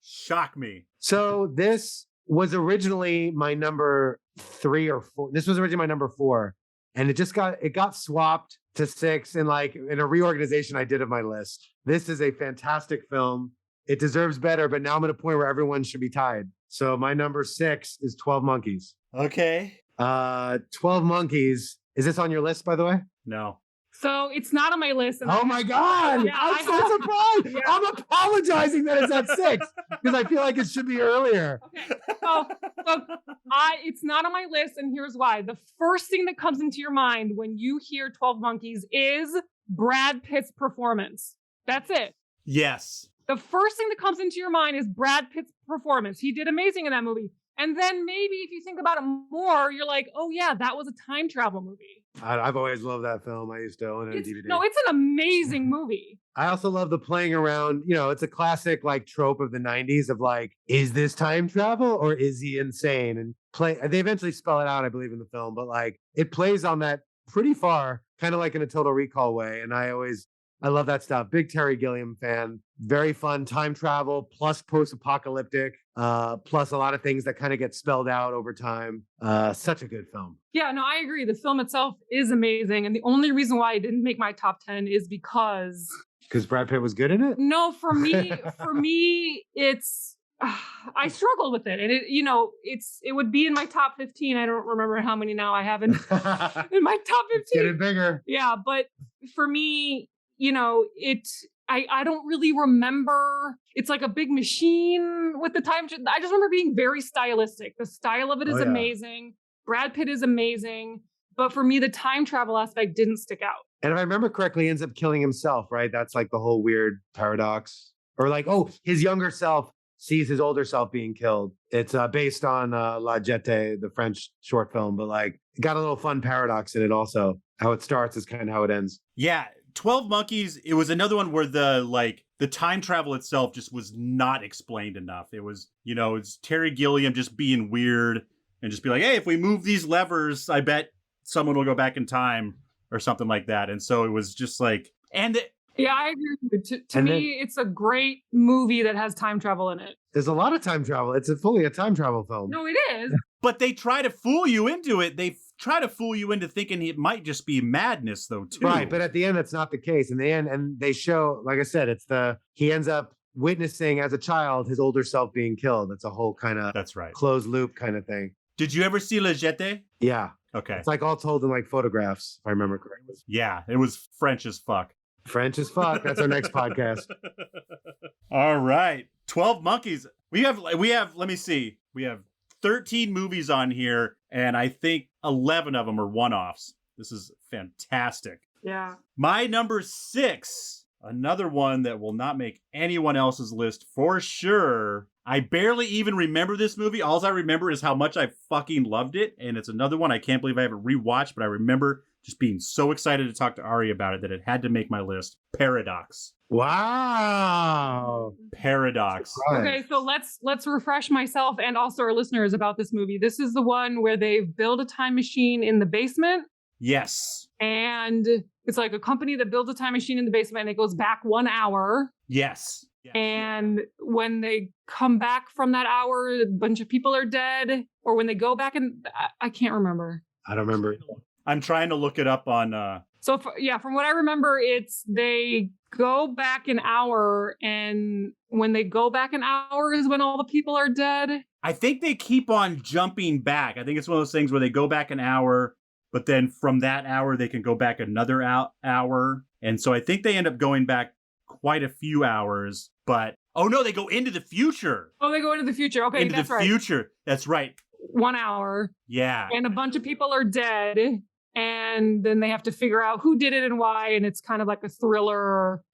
Shock me. So this was originally my number 3 or 4. This was originally my number 4, and it got swapped to 6 in a reorganization I did of my list. This is a fantastic film. It deserves better, but now I'm at a point where everyone should be tied. So my number 6 is 12 Monkeys. Okay. 12 Monkeys. Is this on your list, by the way? No. So it's not on my list. And Oh my God. Yeah, I'm so surprised. Yeah. I'm apologizing that it's at 6 because I feel like it should be earlier. Okay. So it's not on my list, and here's why. The first thing that comes into your mind when you hear 12 Monkeys is Brad Pitt's performance. That's it. Yes. The first thing that comes into your mind is Brad Pitt's performance. He did amazing in that movie. And then maybe if you think about it more, you're like, oh yeah, that was a time travel movie. I've always loved that film. I used to own it on DVD. No, it's an amazing movie. I also love the playing around. It's a classic like trope of the 90s of like, is this time travel or is he insane? And they eventually spell it out, I believe, in the film, but like it plays on that pretty far, kind of like in a Total Recall way. And I love that stuff. Big Terry Gilliam fan. Very fun time travel plus post-apocalyptic, plus a lot of things that kind of get spelled out over time. Such a good film. Yeah, no, I agree. The film itself is amazing. And the only reason why it didn't make my top 10 is because Brad Pitt was good in it? No, for me, it's I struggled with it. And it would be in my top 15. I don't remember how many now I have in my top 15. Getting bigger. Yeah, but for me, I don't really remember. It's like a big machine with the time. I just remember being very stylistic. The style of it is amazing. Brad Pitt is amazing. But for me, the time travel aspect didn't stick out. And if I remember correctly, he ends up killing himself, right? That's like the whole weird paradox. Or like, his younger self sees his older self being killed. It's based on La Jetée, the French short film. But like, it got a little fun paradox in it also. How it starts is kind of how it ends. Yeah. 12 Monkeys, it was another one where the time travel itself just was not explained enough. It was, it's Terry Gilliam just being weird and just be like, hey, if we move these levers, I bet someone will go back in time or something like that. And so it was just like, yeah, I agree with you. To me, it's a great movie that has time travel in it. There's a lot of time travel. It's fully a time travel film. No, it is. But they try to fool you into it. They try to fool you into thinking it might just be madness, though, too. Right, but at the end, that's not the case. In the end, and they show, like I said, he ends up witnessing as a child his older self being killed. It's a whole kind of that's right closed loop kind of thing. Did you ever see La Jetée? Yeah. Okay. It's like all told in like photographs, if I remember correctly. Yeah, it was French as fuck. French as fuck. That's our next podcast. All right. 12 Monkeys. We have, let me see. We have 13 movies on here, and I think 11 of them are one-offs. This is fantastic. Yeah. My number 6, another one that will not make anyone else's list for sure. I barely even remember this movie. All I remember is how much I fucking loved it, and it's another one I can't believe I haven't rewatched, but I remember just being so excited to talk to Ari about it that it had to make my list. Paradox. Wow. Paradox. Okay, so let's refresh myself and also our listeners about this movie. This is the one where they've built a time machine in the basement. Yes. And it's like a company that builds a time machine in the basement and it goes back 1 hour. Yes. And when they come back from that hour, a bunch of people are dead. Or when they go back and I can't remember. I don't remember. I'm trying to look it up on... So, from what I remember, it's they go back an hour, and when they go back an hour is when all the people are dead. I think they keep on jumping back. I think it's one of those things where they go back an hour, but then from that hour, they can go back another hour. And so I think they end up going back quite a few hours, but... Oh, no, they go into the future. Oh, they go into the future. Okay, that's right. Into the future. That's right. 1 hour. Yeah. And a bunch of people are dead. And then they have to figure out who did it and why. And it's kind of like a thriller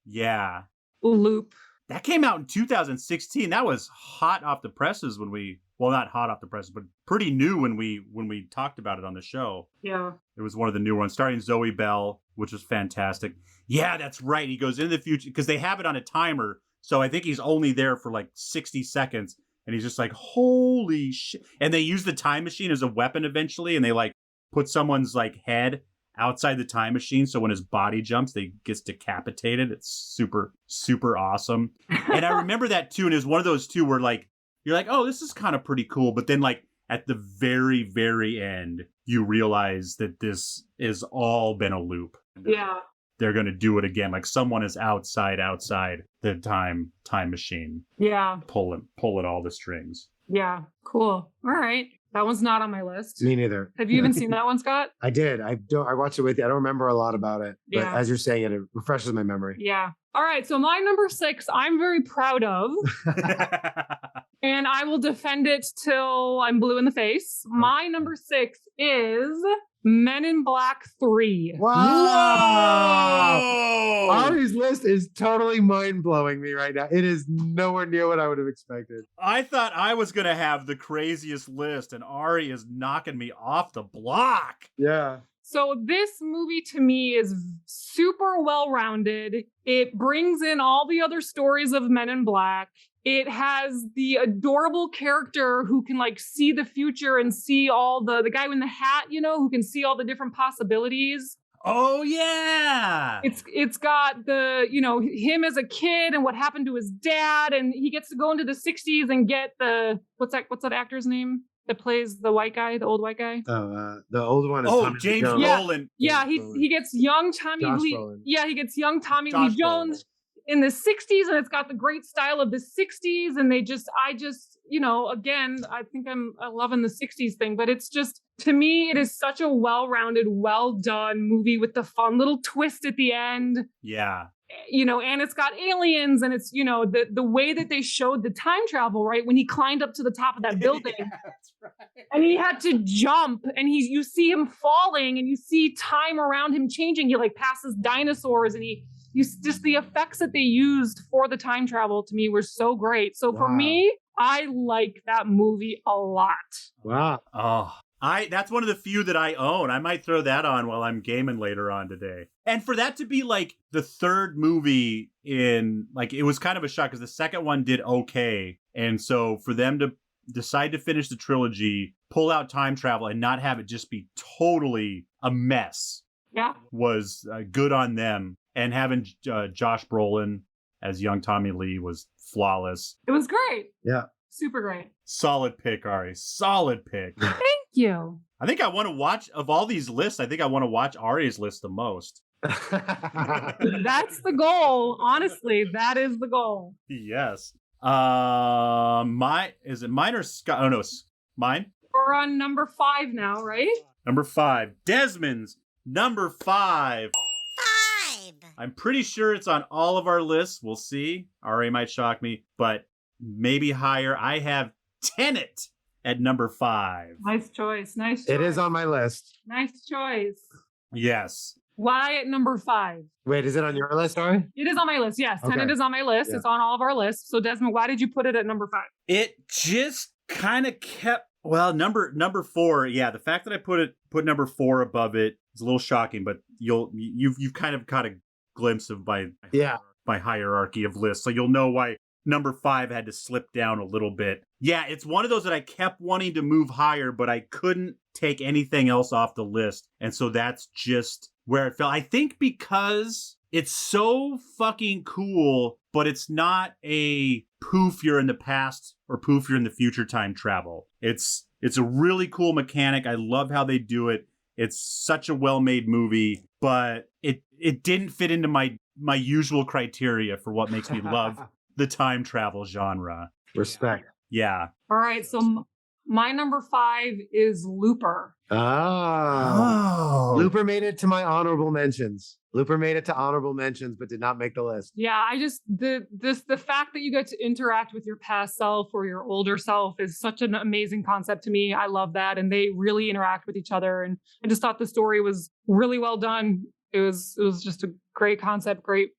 loop. That came out in 2016. That was hot off the presses when not hot off the presses, but pretty new when we talked about it on the show. Yeah. It was one of the new ones, starring Zoe Bell, which was fantastic. Yeah, that's right. He goes into the future because they have it on a timer. So I think he's only there for like 60 seconds. And he's just like, holy shit. And they use the time machine as a weapon eventually. And they like put someone's like head outside the time machine. So when his body jumps, they gets decapitated. It's super, super awesome. And I remember that too. And it was one of those two where like, you're like, oh, this is kind of pretty cool. But then like at the very, very end, you realize that this has all been a loop. Yeah. They're going to do it again. Like someone is outside the time machine, Yeah. pulling all the strings. Yeah. Cool. All right. That one's not on my list. Me neither. Have you even seen that one, Scott? I did. I watched it with you. I don't remember a lot about it, but Yeah. as you're saying it, it refreshes my memory. Yeah. All right. So my number 6, I'm very proud of, and I will defend it till I'm blue in the face. My number 6 is Men in Black 3. Wow. Whoa! Ari's list is totally mind-blowing me right now. It is nowhere near what I would have expected. I thought I was going to have the craziest list, and Ari is knocking me off the block. Yeah. So this movie to me is super well-rounded. It brings in all the other stories of Men in Black. It has the adorable character who can like see the future and see all the guy in the hat, you know, who can see all the different possibilities. Oh yeah. It's got the, you know, him as a kid and what happened to his dad, and he gets to go into the 60s and get the what's that actor's name that plays the white guy, the old white guy? Oh, the old one is Oh, Tommy Lee James Jones. Rowland. Yeah, he gets young Tommy Josh Lee. Brolin. Yeah, he gets young Tommy Josh Lee Jones in the 60s, and it's got the great style of the 60s. And I just, you know, again, I think I'm loving the 60s thing, but it's just, to me, it is such a well-rounded, well-done movie with the fun little twist at the end. Yeah. You know, and it's got aliens, and it's, you know, the way that they showed the time travel, right? When he climbed up to the top of that building. Yeah, that's right. And he had to jump, and you see him falling, and you see time around him changing. He like passes dinosaurs, and just the effects that they used for the time travel to me were so great. So for Wow. me, I like that movie a lot. Wow. Oh, that's one of the few that I own. I might throw that on while I'm gaming later on today. And for that to be like the third movie in, like, it was kind of a shock because the second one did okay. And so for them to decide to finish the trilogy, pull out time travel, and not have it just be totally a mess Yeah. was good on them. And having Josh Brolin as young Tommy Lee was flawless. It was great. Yeah. Super great. Solid pick, Ari. Solid pick. Thank you. I think I want to watch, of all these lists, I think I want to watch Ari's list the most. That's the goal. Honestly, that is the goal. Yes. Is it mine or Scott? Oh no, mine. We're on number 5 now, right? Number 5. Desmond's number 5. 5. I'm pretty sure it's on all of our lists. We'll see. Ari might shock me, but maybe higher. I have Tenet at number 5. Nice choice. Nice choice. It is on my list. Nice choice. Yes. Why at number 5? Wait, is it on your list, Ari? It is on my list. Yes, Okay. Tenet is on my list. Yeah. It's on all of our lists. So Desmond, why did you put it at number 5? It just kind of kept, well, number 4. Yeah, the fact that I put number 4 above it is a little shocking, but you've kind of got a glimpse of my hierarchy of lists, so you'll know why number 5 had to slip down a little bit. Yeah, it's one of those that I kept wanting to move higher, but I couldn't take anything else off the list, and so that's just where it fell. I think because it's so fucking cool, but it's not a poof you're in the past or poof you're in the future time travel. It's a really cool mechanic. I love how they do it. It's such a well-made movie, but it didn't fit into my usual criteria for what makes me love the time travel genre. Respect. Yeah. All right. So my number 5 is Looper. Ah. Oh. Looper made it to my honorable mentions. Looper made it to honorable mentions, but did not make the list. Yeah, I just the fact that you get to interact with your past self or your older self is such an amazing concept to me. I love that, and they really interact with each other. And I just thought the story was really well done. It was just a great concept, great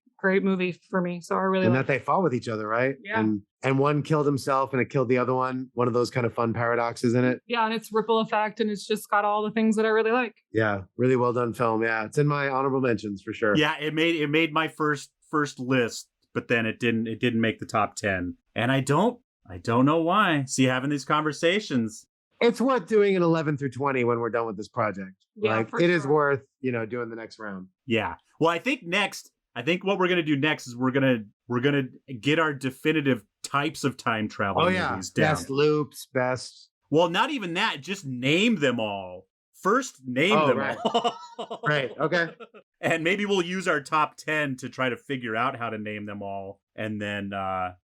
movie for me. So I really And liked that they fought with each other, right? Yeah. And one killed himself and it killed the other one. One of those kind of fun paradoxes in it. Yeah, and it's ripple effect, and it's just got all the things that I really like. Yeah, really well done film. Yeah, it's in my honorable mentions for sure. Yeah, it made my first list, but then it didn't make the top 10. And I don't know why. See, having these conversations. It's worth doing an 11 through 20 when we're done with this project. Yeah, like for it is sure. worth, doing the next round. Yeah. Well, I think what we're gonna do next is we're gonna get our definitive types of time travel movies down. Best loops, best. Well, not even that. Just name them all First, name Oh, them right. all. Right. Okay. And maybe we'll use our top 10 to try to figure out how to name them all. And then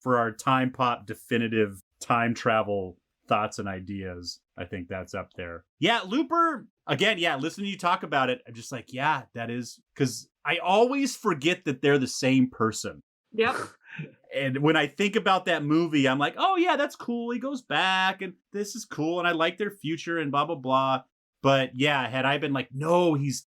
for our Time Pop definitive time travel thoughts and ideas, I think that's up there. Yeah, Looper, again, yeah, listening to you talk about it, I'm just like, yeah, that is, because I always forget that they're the same person. Yep. And when I think about that movie, I'm like, oh, yeah, that's cool. He goes back and this is cool. And I like their future and blah, blah, blah. But yeah, had I been like, no, he's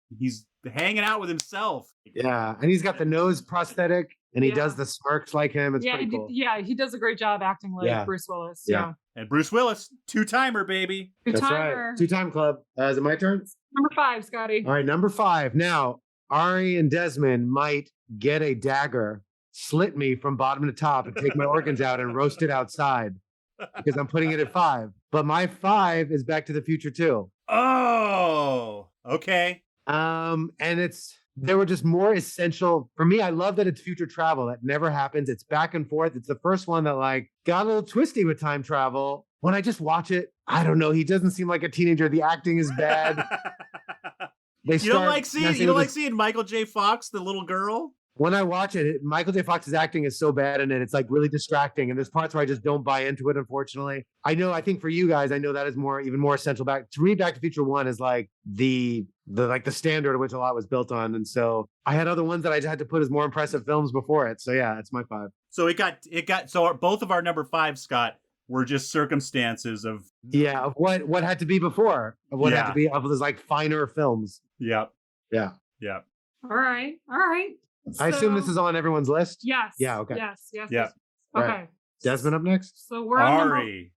hanging out with himself. Yeah, and he's got the nose prosthetic, and he Yeah. does the smirks like him. It's Yeah, pretty cool. he does a great job acting like Yeah. Bruce Willis. Yeah. And Bruce Willis, two-timer, baby. Good That's timer. right. Two-time club. Is it my turn? Number 5, Scotty. All right, number 5. Now, Ari and Desmond might get a dagger, slit me from bottom to top, and take my organs out and roast it outside because I'm putting it at 5. But my 5 is Back to the Future 2. Oh, okay. And there were just more essential for me. I love that it's future travel. That never happens. It's back and forth. It's the first one that like got a little twisty with time travel. When I just watch it, I don't know. He doesn't seem like a teenager. The acting is bad. You don't like seeing Michael J. Fox, the little girl? When I watch it, Michael J. Fox's acting is so bad in it. It's like really distracting. And there's parts where I just don't buy into it, unfortunately. I think for you guys, I know that is even more essential. Back to the Future 1 is like the standard of which a lot was built on. And so I had other ones that I just had to put as more impressive films before it. So yeah, it's my 5. So both of our number 5, Scott, were just circumstances of of what had to be before, of what had to be of those like finer films. Yep. Yeah. Yep. All right. I assume this is on everyone's list. Yes. Yeah. Okay. Yes. Yeah. Okay. Right. Desmond up next. So we're on number Ari.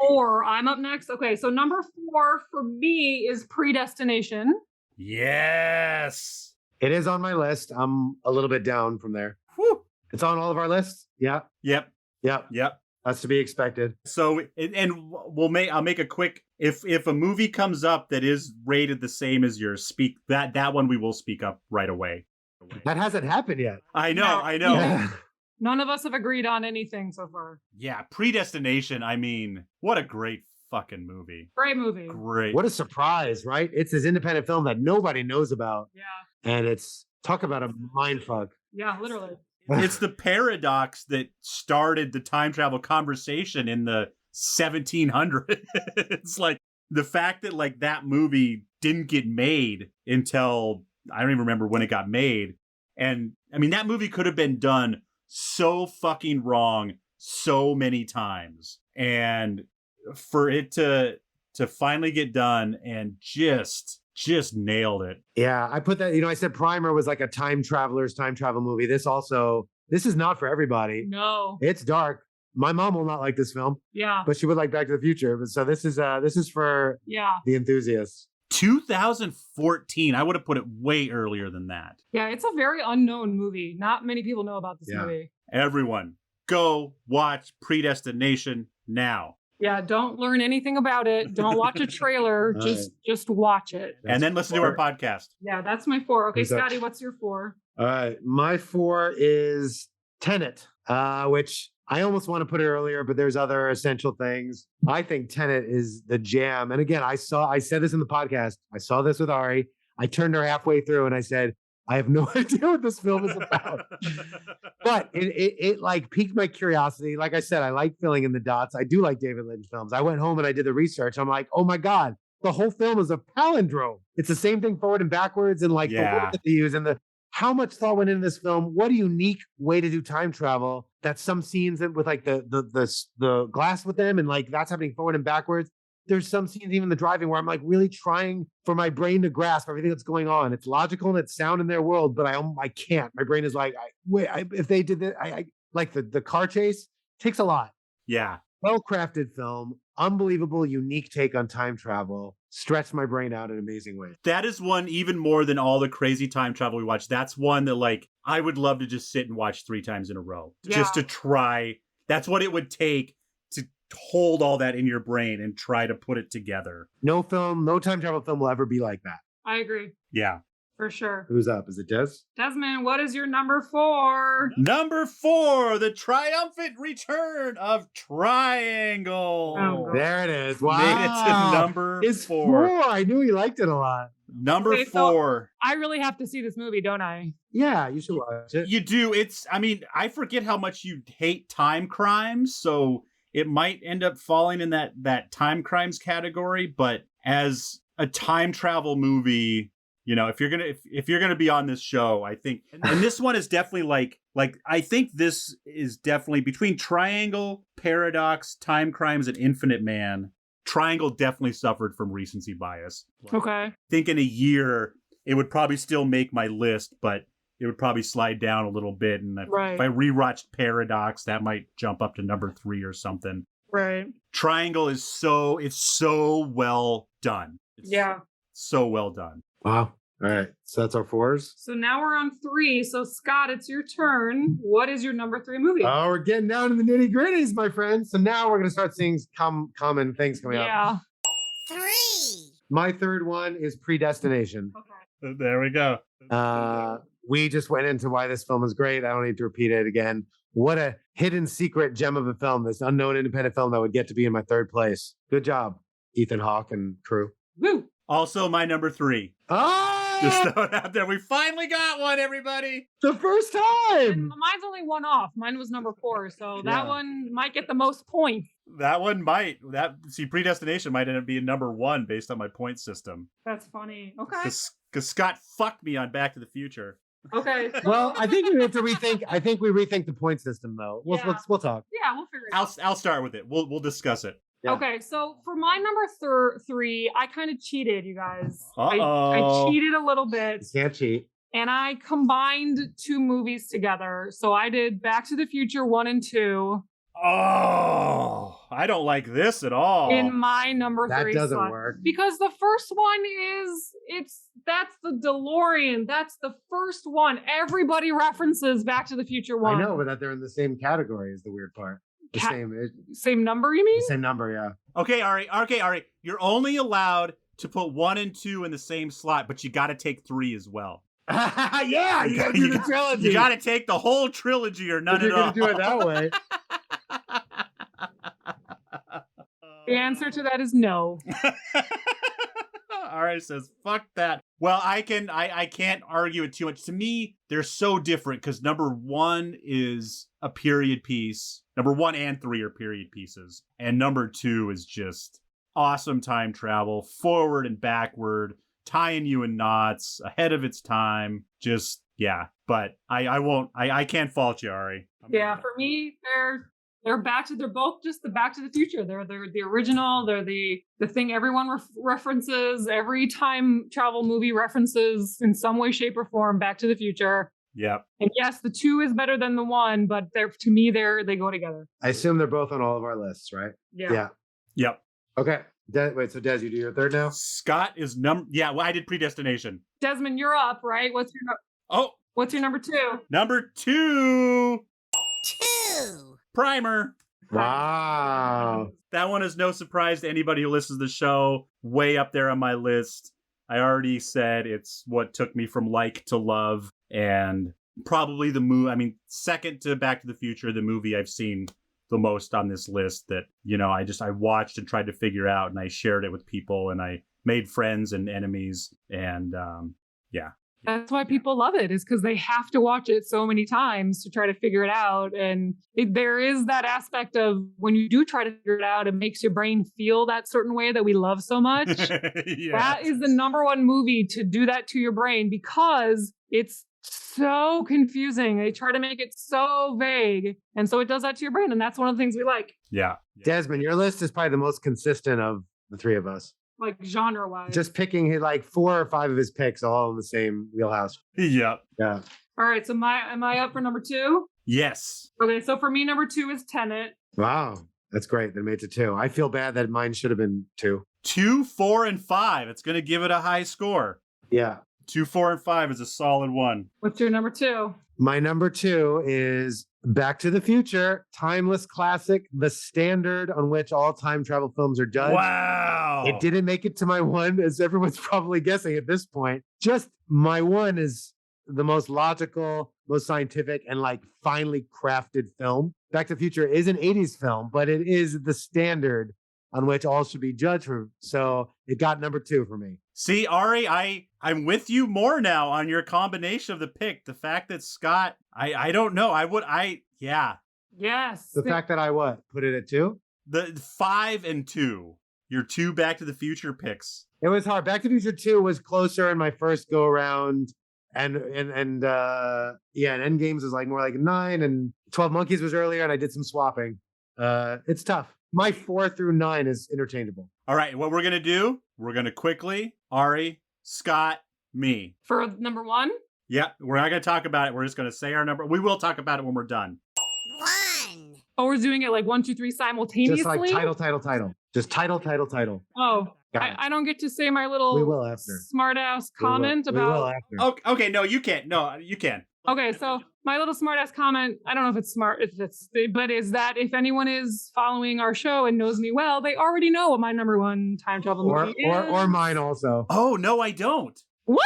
4. I'm up next. Okay. So number 4 for me is Predestination. Yes. It is on my list. I'm a little bit down from there. Whew. It's on all of our lists. Yeah. Yep. Yep. That's to be expected. So, and I'll make a quick, if a movie comes up that is rated the same as yours, that one we will speak up right away. That hasn't happened yet. I know. Yeah. None of us have agreed on anything so far. Yeah, Predestination. I mean, what a great fucking movie. Great movie. Great. What a surprise, right? It's this independent film that nobody knows about. Yeah. And it's talk about a mind fuck. Yeah, literally. It's the paradox that started the time travel conversation in the 1700s. It's like the fact that like that movie didn't get made until I don't even remember when it got made. And I mean, that movie could have been done so fucking wrong so many times. And for it to finally get done and just nailed it. Yeah, I put that, I said Primer was like a time travel movie. This is not for everybody. No. It's dark. My mom will not like this film, Yeah. but she would like Back to the Future. But so this is for the enthusiasts. 2014. I would have put it way earlier than that. Yeah, it's a very unknown movie. Not many people know about this movie. Everyone, go watch Predestination now. Yeah, don't learn anything about it. Don't watch a trailer. Just watch it. And then listen to our podcast. Yeah, that's my 4. Okay, Who's that? Scotty, what's your 4? All right, my 4 is Tenet, which I almost want to put it earlier, but there's other essential things. I think Tenet is the jam. And again, I said this in the podcast. I saw this with Ari. I turned her halfway through and I said, I have no idea what this film is about. But it like piqued my curiosity. Like I said, I like filling in the dots. I do like David Lynch films. I went home and I did the research. I'm like, oh my God, the whole film is a palindrome. It's the same thing forward and backwards and like the word that they use and how much thought went into this film. What a unique way to do time travel. That some scenes with like the glass with them and like that's happening forward and backwards. There's some scenes, even the driving, where I'm like really trying for my brain to grasp everything that's going on. It's logical and it's sound in their world, but I can't. My brain is like, if they did that, I like the car chase takes a lot. Yeah. Well-crafted film, unbelievable, unique take on time travel. Stretched my brain out in amazing ways. That is one even more than all the crazy time travel we watch. That's one that like I would love to just sit and watch 3 times in a row just to try. That's what it would take to hold all that in your brain and try to put it together. No time travel film will ever be like that. I agree. Yeah. For sure. Who's up? Is it Des? Desmond, what is your number 4? Number 4, the triumphant return of Triangle. Oh, God. There it is. Made it to Wow. number It's 4. 4. I knew he liked it a lot. Number Okay, so- 4. I really have to see this movie, don't I? Yeah, you should watch it. You do. I forget how much you hate time crimes, so it might end up falling in that time crimes category, but as a time travel movie, if you're gonna be on this show, I think, and this one is definitely like I think this is definitely between Triangle, Paradox, Time Crimes, and Infinite Man. Triangle definitely suffered from recency bias. Okay. I think in a year it would probably still make my list, but it would probably slide down a little bit. And if I rewatched Paradox, that might jump up to number 3 or something. Right. Triangle is so well done. It's so well done. Wow. All right. So that's our 4s. So now we're on 3. So Scott, it's your turn. What is your number 3 movie? Oh, we're getting down to the nitty gritties, my friend. So now we're going to start seeing common things coming up. 3. My third one is Predestination. Okay. There we go. We just went into why this film is great. I don't need to repeat it again. What a hidden secret gem of a film, this unknown independent film that would get to be in my 3rd place. Good job, Ethan Hawke and crew. Woo! Also my number 3. Oh, Just throw it out there. We finally got one, everybody. the first time. Mine's only one off. Mine was number 4, so that Yeah. one might get the most points. That one might. Predestination might end up being number 1 based on my point system. That's funny. Okay. Because Scott fucked me on Back to the Future. Okay. Well, I think we have to rethink. I think we rethink the point system, though. We'll talk. Yeah, we'll figure it out. I'll start with it. We'll discuss it. Yeah. Okay, so for my number 3, I kind of cheated, you guys. I Uh-oh. cheated a little bit, You can't cheat. and I combined 2 movies together. So I did Back to the Future 1 and 2 Oh, I don't like this at all. in my number 3 That doesn't slot. work. Because the first one that's the DeLorean. That's the first one. Everybody references Back to the Future 1. I know, but that they're in the same category is the weird part. The Same number, you mean? same number, yeah. Okay, Ari. You're only allowed to put 1 and 2 in the same slot, but you got to take 3 as well. Yeah, you gotta do the trilogy. You got to take the whole trilogy or none If you're at all. gonna do it that way. The answer to that is no. Ari says, "Fuck that." Well, I can't argue it too much. To me, they're so different because number 1 is a period piece. Number 1 and 3 are period pieces, and number 2 is just awesome time travel, forward and backward, tying you in knots, ahead of its time. Just but I can't fault you, Ari. Yeah, for me, they're both just the Back to the Future. They're the original. They're the thing everyone references. Every time travel movie references in some way, shape, or form Back to the Future. Yep. And yes, the 2 is better than the 1, but to me they go together. I assume they're both on all of our lists, right? Yeah. Yep. Okay. Wait, so Des, you do your 3rd now? Scott is well, I did Predestination. Desmond, you're up, right? What's your number 2? Number 2, 2. Primer. Wow. That one is no surprise to anybody who listens to the show. Way up there on my list. I already said it's what took me from like to love, and probably the movie. I mean, second to Back to the Future, the movie I've seen the most on this list. That I watched and tried to figure out, and I shared it with people, and I made friends and enemies, and That's why people love it, is because they have to watch it so many times to try to figure it out. And there is that aspect of when you do try to figure it out, it makes your brain feel that certain way that we love so much. That is the number 1 movie to do that to your brain because it's so confusing. They try to make it so vague. And so it does that to your brain. And that's one of the things we like. Yeah. Desmond, your list is probably the most consistent of the 3 of us. Like genre wise. Just picking like 4 or 5 of his picks all in the same wheelhouse. Yep. Yeah. All right. So am I up for number 2? Yes. Okay. So for me, number 2 is Tenet. Wow. That's great. They made it to 2. I feel bad that mine should have been 2. 2, 4, and 5. It's going to give it a high score. Yeah. 2, 4, and 5 is a solid one. What's your number 2? My number 2 is Back to the Future, timeless classic, the standard on which all time travel films are judged. Wow. It didn't make it to my one, as everyone's probably guessing at this point. Just my one is the most logical, most scientific, and like finely crafted film. Back to the Future is an 80s film, but it is the standard on which all should be judged for. So it got number 2 for me. See, Ari, I'm with you more now on your combination of the pick. The fact that Scott, I don't know. Yeah. Yes. The fact that I put it at 2? The 5 and 2. Your 2 Back to the Future picks. It was hard. Back to the Future 2 was closer in my first go around. And Endgames was like more like 9, and 12 Monkeys was earlier, and I did some swapping. It's tough. My 4 through 9 is interchangeable. All right, what we're gonna do? We're gonna quickly, Ari, Scott, me. For number 1? Yeah, we're not gonna talk about it. We're just gonna say our number. We will talk about it when we're done. 1. Oh, we're doing it like 1, 2, 3 simultaneously? Just like title. Just title. Oh, Got it. I don't get to say my We little will after. smart ass comment We will about. after. Okay, no, you can't. No, you can. Okay, so my little smart ass comment, I don't know if it's smart, but is that if anyone is following our show and knows me well, they already know what my number 1 time travel movie is. Or mine also. Oh, no, I don't. What?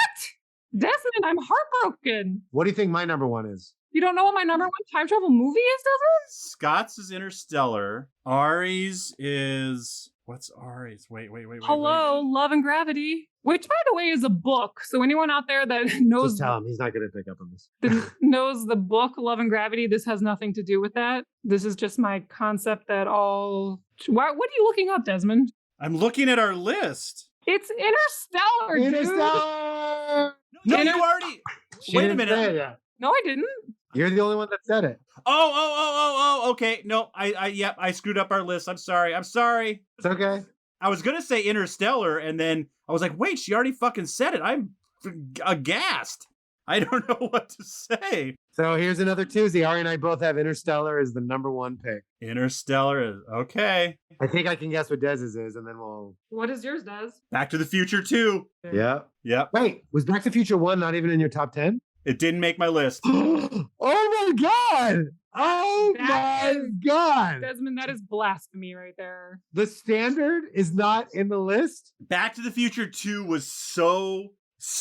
Desmond, I'm heartbroken. What do you think my number 1 is? You don't know what my number 1 time travel movie is, Desmond? Scott's is Interstellar. Ari's is... What's Ari's? Wait. Hello, Love and Gravity, which, by the way, is a book. So anyone out there that knows Just tell him. He's not going to pick up on this. knows the book Love and Gravity, this has nothing to do with that. This is just my concept that all... What are you looking up, Desmond? I'm looking at our list. It's Interstellar, dude. Interstellar! No, Inter- you already... She Wait a didn't say minute. it yet. No, I didn't. You're the only one that said it. Oh, okay. No, I screwed up our list. I'm sorry. It's okay. I was going to say Interstellar, and then I was like, wait, she already fucking said it. I'm aghast. I don't know what to say. So here's another Tuesday. Ari and I both have Interstellar as the number 1 pick. Interstellar is okay. I think I can guess what Dez's is, and then we'll... What is yours, Des? Back to the Future 2. Yeah. Yep. Wait, was Back to the Future 1 not even in your top 10? It didn't make my list. Oh my God! Oh That my is- God! Desmond, that is blasphemy right there. The standard is not in the list? Back to the Future 2 was so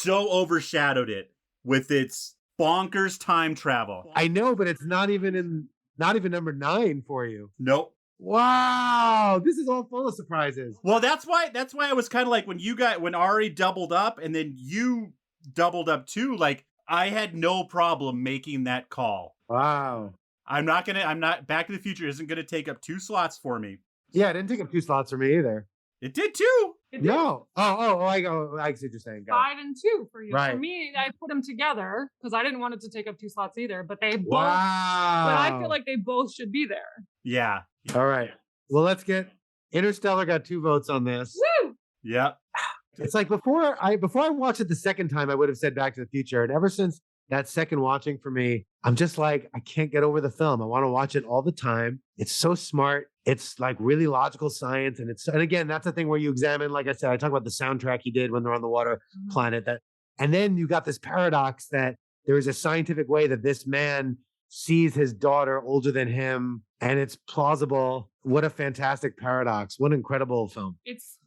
overshadowed it with its bonkers time travel. I know, but it's not even number 9 for you. Nope. Wow, this is all full of surprises. Well, that's why I was kind of like when Ari doubled up and then you doubled up too, like I had no problem making that call. Wow. Back to the Future isn't gonna take up 2 slots for me. Yeah, it didn't take up 2 slots for me either. It did too. It did No. I see what you're saying. Got it. 5 and 2 for you. Right. For me, I put them together because I didn't want it to take up 2 slots either, but they both, Wow. but I feel like they both should be there. Yeah. All right. Well, let's get Interstellar got 2 votes on this. Woo! Yep. It's like before I watched it the second time, I would have said Back to the Future. And ever since that second watching for me, I'm just like, I can't get over the film. I want to watch it all the time. It's so smart. It's like really logical science. And again, that's the thing where you examine, like I said, I talk about the soundtrack he did when they're on the water planet. And then you got this paradox that there is a scientific way that this man sees his daughter older than him, and it's plausible. What a fantastic paradox. What an incredible film. It's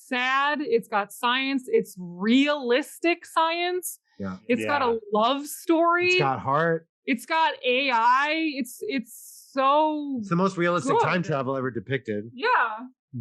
sad, it's got science, it's realistic science. Yeah. It's got a love story. It's got heart. It's got AI. It's so It's the most realistic good. time travel ever depicted, Yeah.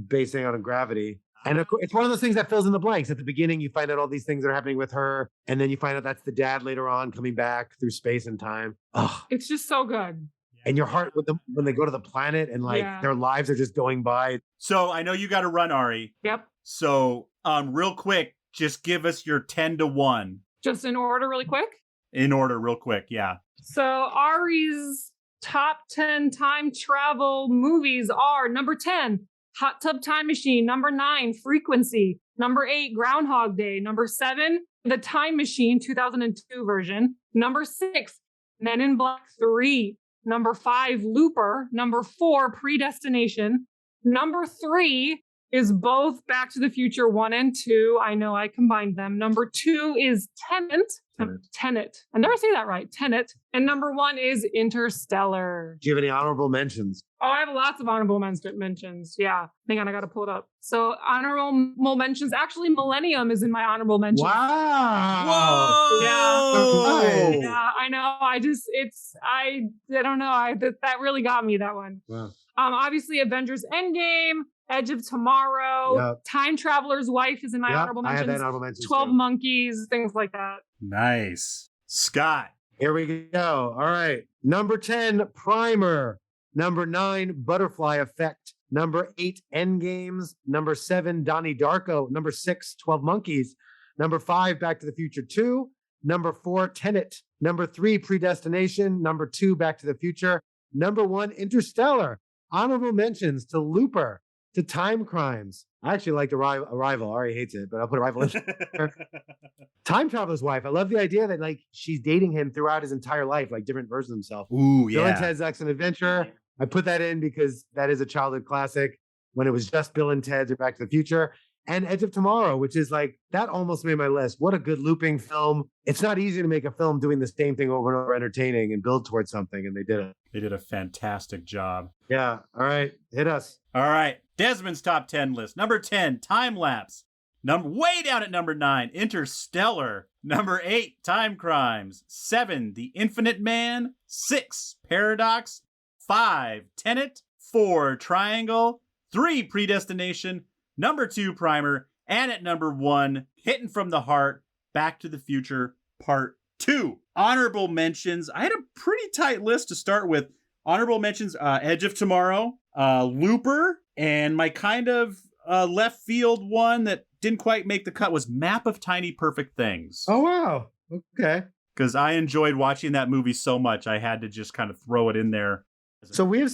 basing on gravity. And it's one of those things that fills in the blanks. At the beginning, you find out all these things that are happening with her, and then you find out that's the dad later on coming back through space and time. Oh, It's just so good. and your heart with them when they go to the planet and like Yeah. their lives are just going by. So I know you got to run, Ari. Yep. So real quick, just give us your 10-1 Just in order really quick. in order, real quick. Yeah. So Ari's top 10 time travel movies are number 10, Hot Tub Time Machine. Number 9, Frequency. Number 8, Groundhog Day. Number 7, The Time Machine 2002 version. Number 6, Men in Black 3. Number 5, Looper. Number 4, Predestination. Number 3, is both Back to the Future 1 and 2. I know I combined them. Number 2 is Tenet. I never say that right. Tenet. And number 1 is Interstellar. Do you have any honorable mentions? Oh, I have lots of honorable mentions. Yeah. Hang on, I got to pull it up. So honorable mentions. Actually, Millennium is in my honorable mentions. Wow. Whoa! Yeah, I know. I don't know. That really got me, that one. Wow. Obviously, Avengers Endgame, Edge of Tomorrow, Yep. Time Traveler's Wife is in my honorable I mentions. had that honorable mentions 12 too. Monkeys, things like that. Nice. Scott. Here we go. All right. Number 10, Primer. Number 9, Butterfly Effect. Number 8, Endgames. Number 7, Donnie Darko. Number 6, 12 Monkeys. Number 5, Back to the Future 2. Number 4, Tenet. Number 3, Predestination. Number 2, Back to the Future. Number 1, Interstellar. Honorable mentions to Looper, to Time Crimes. I actually liked Arrival. Ari hates it, but I'll put Arrival in. Time Traveler's Wife. I love the idea that like she's dating him throughout his entire life, like different versions of himself. Ooh, Bill and yeah. Ted's Excellent Adventure. I put that in because that is a childhood classic when it was just Bill and Ted's or Back to the Future. And Edge of Tomorrow, which is like, that almost made my list. What a good looping film. It's not easy to make a film doing the same thing over and over, entertaining and build towards something. And they did it. They did a fantastic job. Yeah. All right. Hit us. All right. Desmond's top 10 list. Number 10, Time Lapse. Way down at number 9, Interstellar. Number 8, Time Crimes. 7, The Infinite Man. 6, Paradox. 5, Tenet. 4, Triangle. 3, Predestination. Number 2, Primer. And at number 1, Hitting from the Heart, Back to the Future Part 2. Honorable mentions. I had a pretty tight list to start with. Honorable mentions, Edge of Tomorrow, Looper, and my kind of left field one that didn't quite make the cut was Map of Tiny Perfect Things. Oh, wow. Okay. Because I enjoyed watching that movie so much, I had to just kind of throw it in there. So we have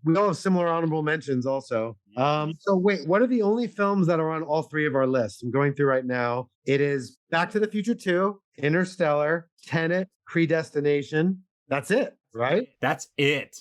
we all have similar honorable mentions also. So wait, what are the only films that are on all 3 of our lists? I'm going through right now. It is Back to the Future 2, Interstellar, Tenet, Predestination. That's it, right? That's it.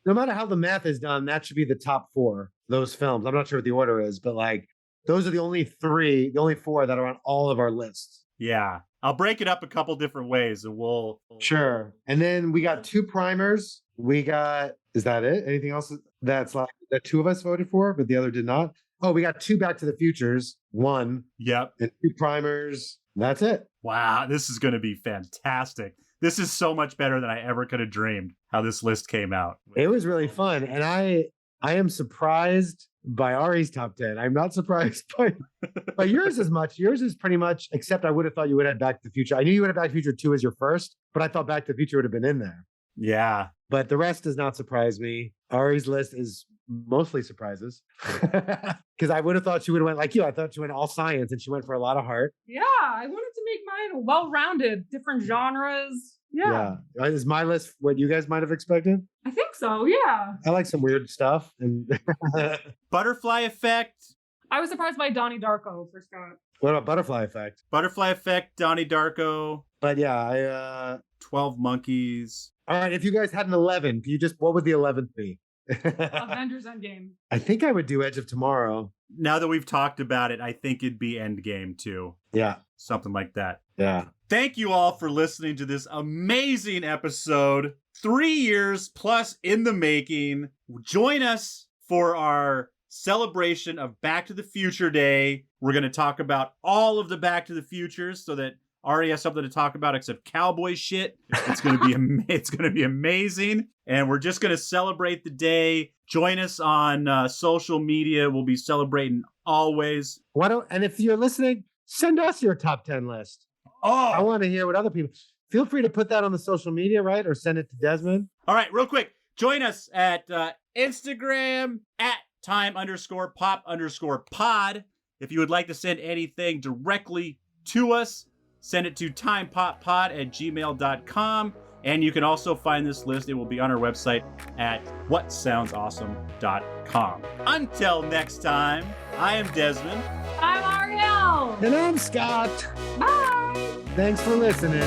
No matter how the math is done, that should be the top 4, those films. I'm not sure what the order is, but like those are the only 4 that are on all of our lists. Yeah. I'll break it up a couple different ways and we'll... Sure. And then we got 2 primers. Is that it? Anything else that's like that 2 of us voted for, but the other did not? Oh, we got 2 Back to the Futures, 1. Yep. And 2 primers. That's it. Wow, this is going to be fantastic. This is so much better than I ever could have dreamed how this list came out. It was really fun. And I am surprised by Ari's top 10. I'm not surprised by yours as much. Yours is pretty much, except I would have thought you would have Back to the Future. I knew you would have Back to the Future 2 as your first, but I thought Back to the Future would have been in there. Yeah. But the rest does not surprise me. Ari's list is mostly surprises. Because I would have thought she would have went like you. I thought she went all science and she went for a lot of heart. Yeah, I wanted to make mine well-rounded, different genres. Yeah. Is my list what you guys might have expected? I think so, yeah. I like some weird stuff. And Butterfly Effect. I was surprised by Donnie Darko for Scott. What about Butterfly Effect? Butterfly Effect, Donnie Darko. But yeah, 12 Monkeys. all right, if you guys had an 11, can you what would the 11th be? Avengers Endgame. I think I would do Edge of Tomorrow. Now that we've talked about it, I think it'd be Endgame too. Yeah. Something like that. Yeah. Thank you all for listening to this amazing episode. 3 years plus in the making. Join us for our celebration of Back to the Future Day. We're going to talk about all of the Back to the Futures so that Ari has something to talk about except cowboy shit. It's going to be it's going to be amazing, and we're just going to celebrate the day. Join us on social media. We'll be celebrating always. And if you're listening, send us your top 10 list. I Oh, want to hear what other people. Feel free to put that on the social media, right? Or send it to Desmond. all right, real quick. Join us at Instagram at time_pop_pod. If you would like to send anything directly to us, send it to timepoppod@gmail.com. And you can also find this list. It will be on our website at whatsoundsawesome.com. Until next time, I am Desmond. I'm Ariel. And I'm Scott. Bye. Thanks for listening.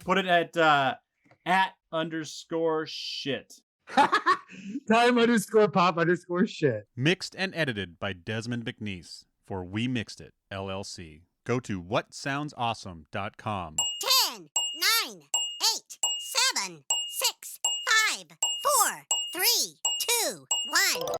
Put it at @_shit. Time_pop_shit. Mixed and edited by Desmond McNeese for We Mixed It, LLC. Go to whatsoundsawesome.com. 10, 9, 8, 7, 6, 5, 4, 3, 2, 1.